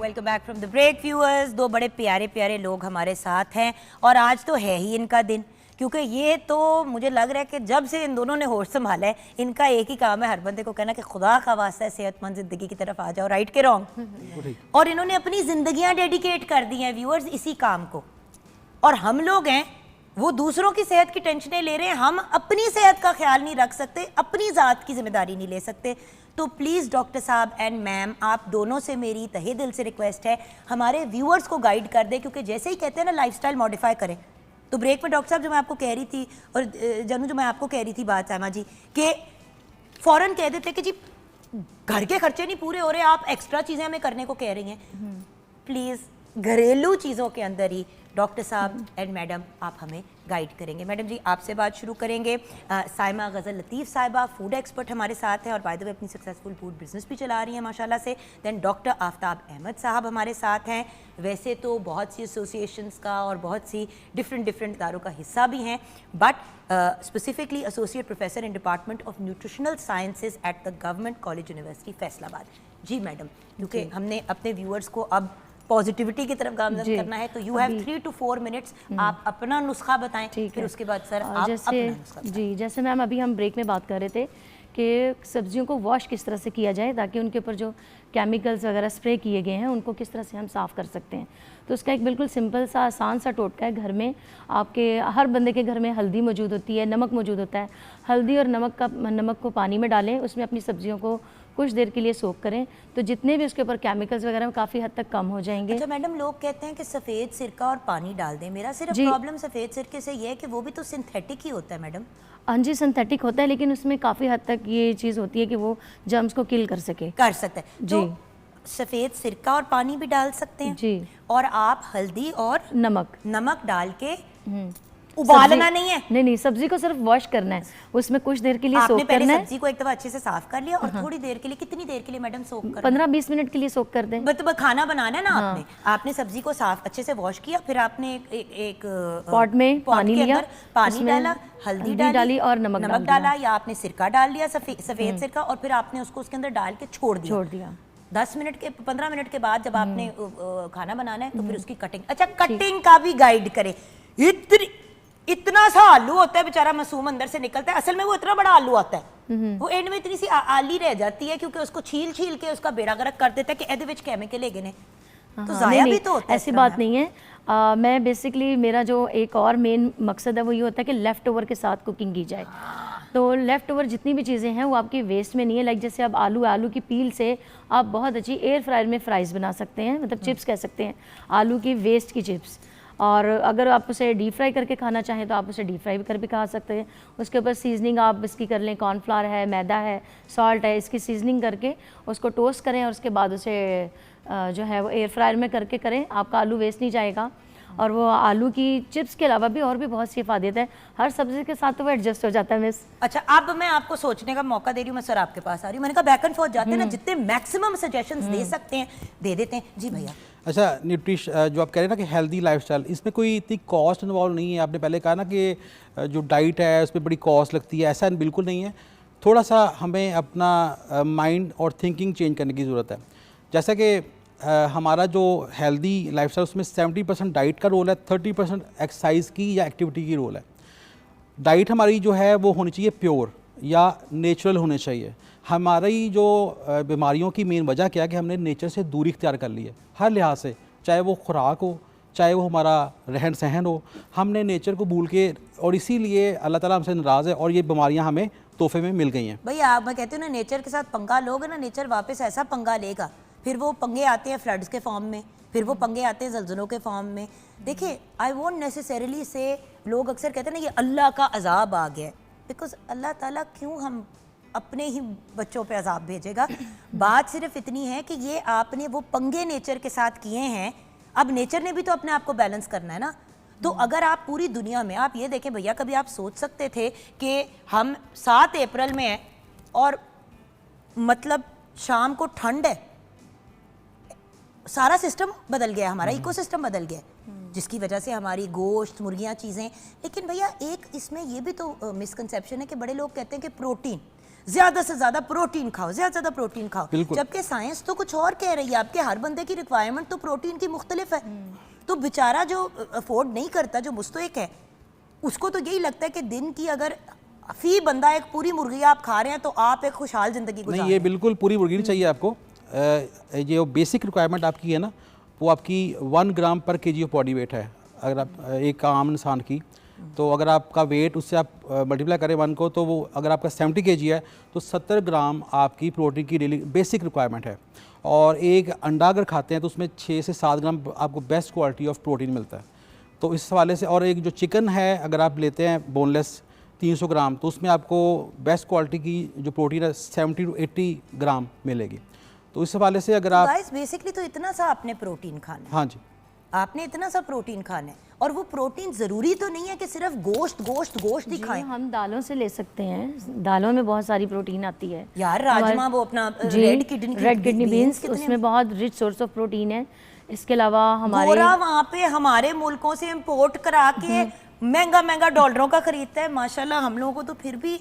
Welcome back from the break viewers. 2 बड़े प्यारे प्यारे लोग हमारे साथ हैं और आज तो है ही इनका दिन, क्योंकि ये तो मुझे लग रहा है कि जब से इन दोनों ने होश संभाला है, इनका एक ही काम है हर बंदे को कहना कि खुदा का वास्ता है सेहतमंद ज़िंदगी की तरफ आ जाओ। राइट के रॉन्ग? और इन्होंने अपनी ज़िंदगियाँ डेडिकेट कर दी हैं व्यूअर्स इसी काम को। और हम लोग हैं वो दूसरों की सेहत की टेंशनें ले रहे हैं, हम अपनी सेहत का ख्याल नहीं रख सकते, अपनी ज़ात की जिम्मेदारी नहीं ले सकते। तो प्लीज़ डॉक्टर साहब एंड मैम, आप दोनों से मेरी तहे दिल से रिक्वेस्ट है, हमारे व्यूअर्स को गाइड कर दें, क्योंकि जैसे ही कहते हैं ना लाइफस्टाइल मॉडिफाई करें, तो ब्रेक में डॉक्टर साहब जो मैं आपको कह रही थी और जानू जो मैं आपको कह रही थी बात सामा जी, कि फ़ौरन कह देते कि जी घर के खर्चे नहीं पूरे हो रहे, आप एक्स्ट्रा चीज़ें हमें करने को कह रही हैं। प्लीज़ घरेलू चीज़ों के अंदर ही डॉक्टर साहब एंड मैडम आप हमें गाइड करेंगे। मैडम जी आपसे बात शुरू करेंगे। साइमा गज़ल लतीफ़ साहिबा फूड एक्सपर्ट हमारे साथ हैं और बाय द वे अपनी सक्सेसफुल फूड बिजनेस भी चला रही हैं माशाल्लाह से। देन डॉक्टर आफ्ताब अहमद साहब हमारे साथ हैं, वैसे तो बहुत सी एसोसिएशंस का और बहुत सी डिफरेंट इदारों का हिस्सा भी हैं, but specifically associate professor in department of nutritional sciences at the government college university Faisalabad. जी मैडम, क्योंकि हमने अपने व्यूअर्स को अब पॉजिटिविटी की तरफ गामज़द करना है, तो यू हैव 3 to 4 मिनट्स, आप अपना नुस्खा बताएं, फिर उसके बाद सर आप अपना नुस्खा बताएं। जी, जैसे मैम अभी हम ब्रेक में बात कर रहे थे कि सब्जियों को वॉश किस तरह से किया जाए ताकि उनके ऊपर जो केमिकल्स वगैरह स्प्रे किए गए हैं उनको किस तरह से हम साफ़ कर सकते हैं। तो उसका एक बिल्कुल सिंपल सा आसान सा टोटका है। घर में आपके हर बंदे के घर में हल्दी मौजूद होती है, नमक मौजूद होता है। हल्दी और नमक को पानी में डालें, उसमें अपनी सब्जियों को कुछ देर के लिए सोक करें, तो जितने भी उसके ऊपर केमिकल्स वगैरह काफ़ी हद तक कम हो जाएंगे। अच्छा मैडम, लोग कहते हैं कि सफ़ेद सिरका और पानी डाल दें, मेरा सिर्फ प्रॉब्लम सफ़ेद सिरके से ये है कि वो भी तो सिंथेटिक ही होता है मैडम। हाँ जी, सिंथेटिक होता है, लेकिन उसमें काफ़ी हद तक ये चीज़ होती है कि वो जर्म्स को किल कर सकता है। जी, तो सफ़ेद सिरका और पानी भी डाल सकते हैं जी, और आप हल्दी और नमक डाल के उबालना नहीं है। नहीं, सब्जी को सिर्फ वॉश करना है, उसमें कुछ देर के लिए सोक करना है। सब्जी को एक दफा अच्छे से साफ कर लिया और थोड़ी देर के लिए, कितनी देर के लिए मैडम सोक करना? 15-20 मिनट के लिए सोक कर दें। मतलब खाना बनाना है ना, आपने सब्जी को साफ अच्छे से वॉश किया, फिर आपने एक पॉट में पानी लिया, पानी डाला, हल्दी डाली और नमक डाला, या आपने सिरका डाल लिया, सफेद सिरका, और फिर आपने उसको उसके अंदर डाल के छोड़ दिया। 15 मिनट के बाद जब आपने खाना बनाना है तो फिर उसकी कटिंग। अच्छा, कटिंग का भी गाइड करें। इतना सा आलू होता है बेचारा मासूम, अंदर से निकलता है, असल में वो इतना बड़ा आलू आता है, वो एंड में इतनी सी आली रह जाती है क्योंकि उसको छील के उसका बेड़ा गर्क कर देता है कि एदे विच केमिकल है ने, तो जाया भी तो होता है। ऐसी बात नहीं है। मैं बेसिकली मेरा जो एक और मेन मकसद है वो ये होता है कि लेफ्ट ओवर के साथ कुकिंग की जाए। तो लेफ़्ट ओवर जितनी भी चीज़ें हैं वो आपकी वेस्ट में नहीं है। लाइक जैसे अब आलू की पील से आप बहुत अच्छी एयर फ्रायर में फ्राइज़ बना सकते हैं, मतलब चिप्स कह सकते हैं, आलू की वेस्ट की चिप्स। और अगर आप उसे डीप फ्राई करके खाना चाहें तो आप उसे डीप फ्राई कर भी खा सकते हैं। उसके ऊपर सीजनिंग आप इसकी कर लें, कॉर्नफ्लावर है, मैदा है, सॉल्ट है, इसकी सीजनिंग करके उसको टोस्ट करें और उसके बाद उसे जो है वो एयर फ्रायर में करके करें, आपका आलू वेस्ट नहीं जाएगा। और वो आलू की चिप्स के अलावा भी और भी बहुत सी इफादियत है, हर सब्जी के साथ तो वो एडजस्ट हो जाता है मिस। अच्छा, अब मैं आपको सोचने का मौका दे रही हूँ, मैं सर आपके पास आ रही हूँ। मैंने कहा बैक एंड फोर्थ जाते हैं ना, जितने मैक्सिमम सजेशंस दे सकते हैं दे देते हैं। जी भैया। अच्छा, जो आप कह रहे हैं ना कि हेल्दी लाइफस्टाइल, इसमें कोई इतनी कॉस्ट इन्वॉल्व नहीं है। आपने पहले कहा ना कि जो डाइट है उस पर बड़ी कॉस्ट लगती है, ऐसा बिल्कुल नहीं है। थोड़ा सा हमें अपना माइंड और थिंकिंग चेंज करने की ज़रूरत है। जैसा कि हमारा जो हेल्दी लाइफस्टाइल उसमें 70% डाइट का रोल है, 30% एक्सरसाइज की या एक्टिविटी की रोल है। डाइट हमारी जो है वो होनी चाहिए प्योर या नेचुरल होने चाहिए। हमारी जो बीमारियों की मेन वजह क्या है कि हमने नेचर से दूरी इख्तियार कर ली है हर लिहाज से, चाहे वो खुराक हो, चाहे वो हमारा रहन सहन हो। हमने नेचर को भूल के, और इसीलिए अल्लाह ताला हमसे नाराज़ है और ये बीमारियां हमें तोहफे में मिल गई हैं। भैया मैं कहती हूँ ना, नेचर के साथ पंगा लोगे ना, नेचर वापस ऐसा पंगा लेगा। फिर वो पंगे आते हैं फ्लड्स के फॉर्म में, फिर वो पंगे आते हैं ज़लज़लों के फॉर्म में। देखिए, आई वोंट नेसेसरीली से, लोग अक्सर कहते हैं ना ये अल्लाह का अजाब आ गया, बिकॉज अल्लाह ताला क्यों हम अपने ही बच्चों पे अजाब भेजेगा। बात सिर्फ इतनी है कि ये आपने वो पंगे नेचर के साथ किए हैं, अब नेचर ने भी तो अपने आप को बैलेंस करना है ना। तो अगर आप पूरी दुनिया में, आप ये देखें भैया, कभी आप सोच सकते थे कि हम 7 अप्रैल में हैं और मतलब शाम को ठंड है, सारा सिस्टम बदल गया, हमारा इकोसिस्टम बदल गया, जिसकी वजह से हमारी गोश्त, मुर्गियाँ, चीज़ें। लेकिन भैया एक इसमें ये भी तो मिसकंसेप्शन है कि बड़े लोग कहते हैं कि प्रोटीन, ज़्यादा से ज़्यादा प्रोटीन खाओ, ज़्यादा से ज़्यादा प्रोटीन खाओ, जबकि साइंस तो कुछ और कह रही है। आपके हर बंदे की रिक्वायरमेंट तो प्रोटीन की मुख्तलिफ है। तो बेचारा जो अफोर्ड नहीं करता, जो मुस्तहिक है, उसको तो यही लगता है कि दिन की अगर फी बंदा एक पूरी मुर्गी आप खा रहे हैं तो आप एक खुशहाल ज़िंदगी गुजार रहे हैं। नहीं, ये बिल्कुल पूरी मुर्गी नहीं चाहिए आपको। ये बेसिक रिक्वायरमेंट आपकी है ना, वो आपकी 1 ग्राम पर केजी ऑफ बॉडी वेट है। अगर आप एक आम इंसान की, तो अगर आपका वेट उससे आप मल्टीप्लाई करें 1 को, तो वो अगर आपका 70 केजी है तो 70 ग्राम आपकी प्रोटीन की डेली बेसिक रिक्वायरमेंट है। और एक अंडा अगर खाते हैं तो उसमें 6 से 7 ग्राम आपको बेस्ट क्वालिटी ऑफ प्रोटीन मिलता है। तो इस हवाले से, और एक जो चिकन है अगर आप लेते हैं बोनलेस 300 ग्राम, तो उसमें आपको बेस्ट क्वालिटी की जो प्रोटीन है 70 to 80 ग्राम मिलेगी। तो इस हवाले से अगर आप बेसिकली तो इतना सा आपने प्रोटीन खाना है। हाँ जी, आपने इतना सा प्रोटीन खाना है, और वो प्रोटीन ज़रूरी तो नहीं है कि सिर्फ गोश्त गोश्त गोश्त ही जी, खाएं। हम दालों से ले सकते हैं, दालों में बहुत सारी प्रोटीन आती है यार राजमा, वो अपना रेड किडनी बीन्स, उसमें बहुत रिच सोर्स ऑफ प्रोटीन है। इसके अलावा हमारे गोरा वहाँ पे हमारे मुल्कों से इंपोर्ट करा के महंगा महंगा डॉलरों का खरीदता है, माशाल्लाह हम लोगों को तो फिर भी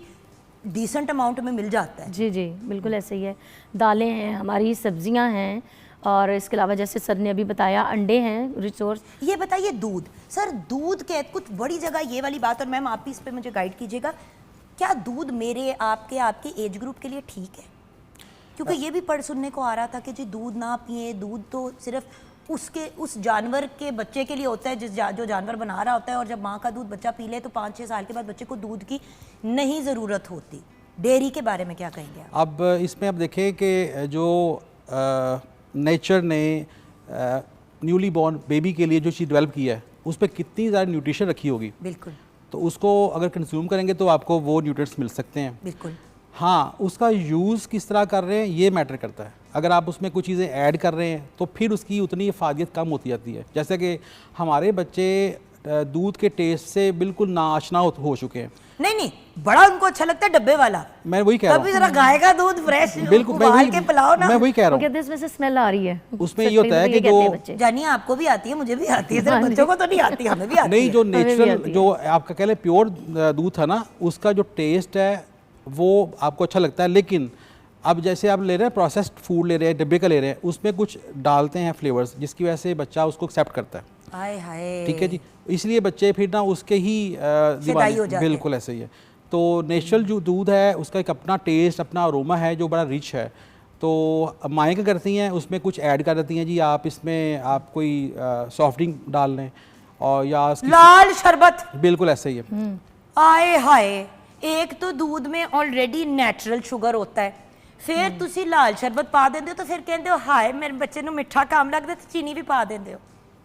डिसेंट अमाउंट में मिल जाता है। जी जी बिल्कुल ऐसे ही है। दालें हैं, हमारी सब्जियां हैं, और इसके अलावा जैसे सर ने अभी बताया अंडे हैं रिसोर्स। ये बताइए दूध, सर दूध के कुछ बड़ी जगह ये वाली बात, और मैम आप भी इस पे मुझे गाइड कीजिएगा, क्या दूध मेरे आपके एज ग्रुप के लिए ठीक है? क्योंकि ये भी पढ़ सुनने को आ रहा था कि जी दूध ना पिए, दूध तो सिर्फ उस जानवर के बच्चे के लिए होता है जो जानवर बना रहा होता है, और जब माँ का दूध बच्चा पी ले तो 5-6 साल के बाद बच्चे को दूध की नहीं ज़रूरत होती। डेयरी के बारे में क्या कहेंगे आप? अब इसमें आप देखें कि जो नेचर ने न्यूली बॉर्न बेबी के लिए जो चीज़ डेवलप की है उस पर कितनी ज़्यादा न्यूट्रिशन रखी होगी। बिल्कुल। तो उसको अगर कंज्यूम करेंगे तो आपको वो न्यूट्रिएंट्स मिल सकते हैं। बिल्कुल। हाँ, उसका यूज़ किस तरह कर रहे हैं ये मैटर करता है। अगर आप उसमें कुछ चीज़ें ऐड कर रहे हैं तो फिर उसकी उतनी इफादियत कम होती जाती है। जैसे कि हमारे बच्चे दूध के टेस्ट से बिल्कुल नाआशना हो चुके हैं। नहीं, बड़ा उनको अच्छा लगता है डब्बे वाला। मैं वही कह रहा हूँ, कभी जरा गाय का दूध फ्रेश बिल्कुल उबाल के पिलाओ ना। मैं वही कह रहा हूँ, कहते हैं इसमें से स्मेल आ रही है। उसमें ये होता है कि जो जानिए आपको भी आती है, मुझे भी आती है, सिर्फ बच्चों को तो नहीं आती, हमें भी आती है। नहीं, जो नेचुरल जो आपका कह लें प्योर दूध था ना, उसका जो टेस्ट है वो आपको अच्छा लगता है। लेकिन अब जैसे आप ले रहे हैं प्रोसेस्ड फूड ले रहे हैं, डब्बे का ले रहे हैं, उसमें कुछ डालते हैं फ्लेवर्स जिसकी वजह से बच्चा उसको एक्सेप्ट करता है। हाय हाय, ठीक है जी, इसलिए बच्चे फिर ना उसके ही दीवाने। बिल्कुल ऐसे ही है। तो नेचुरल जो दूध है उसका एक अपना टेस्ट, अपना अरोमा है जो बड़ा रिच है। तो माएँ क्या करती हैं, उसमें कुछ ऐड कर देती हैं जी, आप इसमें आप कोई सॉफ्ट ड्रिंक डाल लें और या लाल शरबत। बिल्कुल ऐसे ही है। आए हाय, एक तो दूध में ऑलरेडी नेचुरल शुगर होता है, फिर तुसी लाल शरबत पा देंगे हो, तो फिर कहते हो हाय मेरे बच्चे को मिठा काम लगता है, तो चीनी भी पा देंगे हो।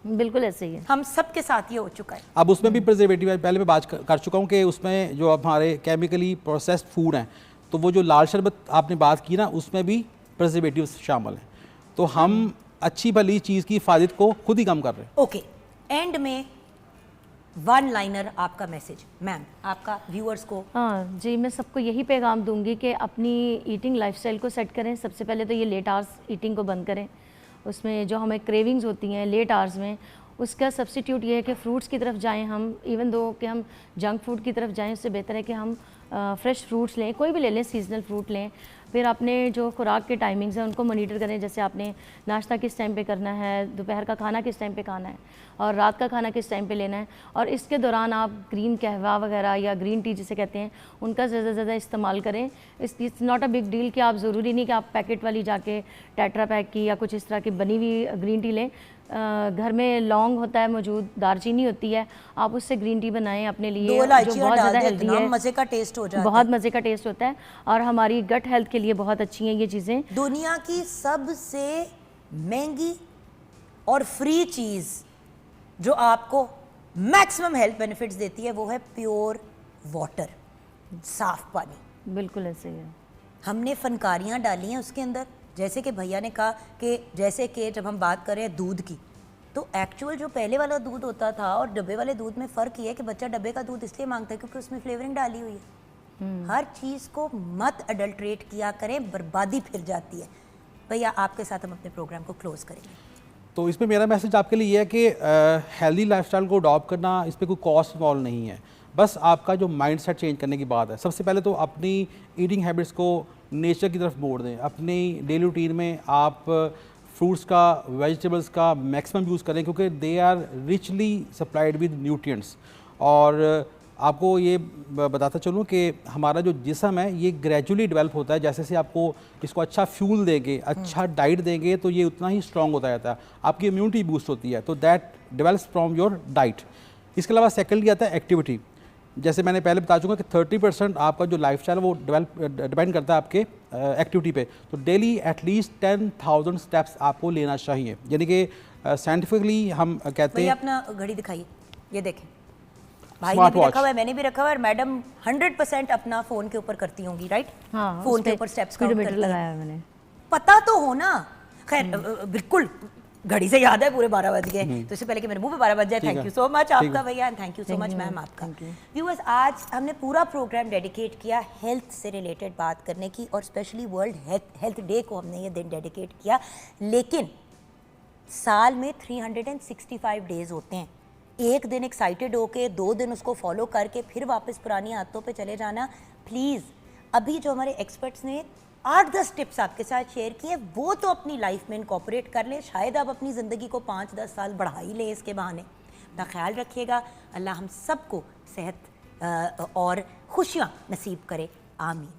बिल्कुल ऐसे ही है। हम सब के साथ ये हो चुका है। अब उसमें भी प्रिजर्वेटिव है, पहले मैं बात कर चुका हूँ कि उसमें जो हमारे केमिकली प्रोसेस्ड फूड हैं, तो वो जो लाल शरबत आपने बात की ना, उसमें भी प्रिजर्वेटिव शामिल हैं। तो हम अच्छी भली चीज़ की हिफाजत को खुद ही कम कर रहे हैं। ओके, एंड में वन लाइनर आपका मैसेज मैम, आपका व्यूअर्स को। हाँ जी, मैं सबको यही पैगाम दूंगी कि अपनी ईटिंग लाइफस्टाइल को सेट करें। सबसे पहले तो ये लेट आवर्स ईटिंग को बंद करें। उसमें जो हमें क्रेविंग्स होती हैं लेट आवर्स में, उसका सब्स्टिट्यूट ये है कि फ्रूट्स की तरफ जाएं हम। इवन दो कि हम जंक फूड की तरफ जाएं, उससे बेहतर है कि हम फ्रेश फ्रूट्स लें, कोई भी ले लें, सीजनल फ्रूट लें। फिर अपने जो खुराक के टाइमिंग्स हैं उनको मॉनिटर करें, जैसे आपने नाश्ता किस टाइम पे करना है, दोपहर का खाना किस टाइम पे खाना है, और रात का खाना किस टाइम पे लेना है। और इसके दौरान आप ग्रीन कहवा वगैरह या ग्रीन टी जिसे कहते हैं उनका ज़्यादा से ज़्यादा इस्तेमाल करें। It's not a big deal कि आप ज़रूरी नहीं कि आप पैकेट वाली जाके टेट्रा पैक की या कुछ इस तरह की बनी हुई ग्रीन टी लें। घर में लौंग होता है मौजूद, दालचीनी होती है, आप उससे ग्रीन टी बनाएं अपने लिए, जो बहुत ज़्यादा हेल्दी है, मज़े का टेस्ट हो जाता है, बहुत मज़े का टेस्ट होता है, और हमारी गट हेल्थ के लिए बहुत अच्छी हैं ये चीज़ें। दुनिया की सबसे महंगी और फ्री चीज़ जो आपको मैक्सिमम हेल्थ बेनिफिट्स देती है वो है प्योर वाटर, साफ पानी। बिल्कुल ऐसे ही है। हमने फनकारियाँ डाली हैं उसके अंदर, जैसे कि भैया ने कहा कि जैसे कि जब हम बात कर रहे हैं दूध की, तो एक्चुअल जो पहले वाला दूध होता था और डब्बे वाले दूध में फ़र्क ये है कि बच्चा डब्बे का दूध इसलिए मांगता है क्योंकि उसमें फ्लेवरिंग डाली हुई है। हर चीज़ को मत अडल्ट्रेट किया करें, बर्बादी फिर जाती है। भैया आपके साथ हम अपने प्रोग्राम को क्लोज करेंगे। तो इसमें मेरा मैसेज आपके लिए ये है कि हेल्दी लाइफस्टाइल को अडॉप्ट करना, इस पर कोई कॉस्ट इन्वॉल्व नहीं है, बस आपका जो माइंड सेट चेंज करने की बात है। सबसे पहले तो अपनी ईटिंग हैबिट्स को नेचर की तरफ मोड़ दें। अपनी डेली रूटीन में आप फ्रूट्स का, वेजिटेबल्स का मैक्सिमम यूज़ करें क्योंकि they are richly supplied with nutrients. और आपको ये बताता चलूँ कि हमारा जो जिस्म है ये ग्रेजुअली डेवलप होता है। जैसे जैसे आपको इसको अच्छा फ्यूल देंगे, अच्छा डाइट देंगे, तो ये उतना ही स्ट्रॉन्ग होता जाता है, आपकी इम्यूनिटी बूस्ट होती है। तो that develops from your diet. इसके अलावा सेकेंडली आता है एक्टिविटी। जैसे मैंने पहले बता चुका कि 30% आपका जो लाइफस्टाइल है वो डिपेंड करता है आपके एक्टिविटी पे। तो डेली एटलीस्ट 10,000 स्टेप्स आपको लेना चाहिए। यानी कि साइंटिफिकली हम कहते हैं। अपना घड़ी दिखाइए, ये देखें, भाई ने भी रखा हुआ है, मैंने भी रखा हुआ है, और मैडम 100% अपना फ़ोन के ऊपर करती होंगी, राइट? हाँ, फ़ोन के ऊपर स्टेप्स काउंट करती लगाया है मैंने। पता तो हो ना। खैर बिल्कुल घड़ी से याद है पूरे 12 बज गए, तो इससे पहले कि मेरे मुंह पे 12 बज जाए, थैंक यू सो मच आपका भैया, and thank you so much ma'am आपका। व्यूअर्स, आज हमने पूरा प्रोग्राम डेडिकेट किया हेल्थ से रिलेटेड बात करने की, और स्पेशली वर्ल्ड हेल्थ डे को हमने ये दिन डेडिकेट किया। लेकिन साल में 365 डेज होते हैं, एक दिन एक्साइटेड होके 2 दिन उसको फॉलो करके फिर वापस पुरानी आदतों पे चले जाना, प्लीज़ अभी जो हमारे एक्सपर्ट्स ने 8-10 टिप्स आपके साथ शेयर किए वो तो अपनी लाइफ में इनकॉर्पोरेट कर लें, शायद आप अपनी ज़िंदगी को 5-10 साल बढ़ा ही लें इसके बहाने। अपना ख्याल रखिएगा, अल्लाह हम सबको सेहत और खुशियाँ नसीब करे, आमीन।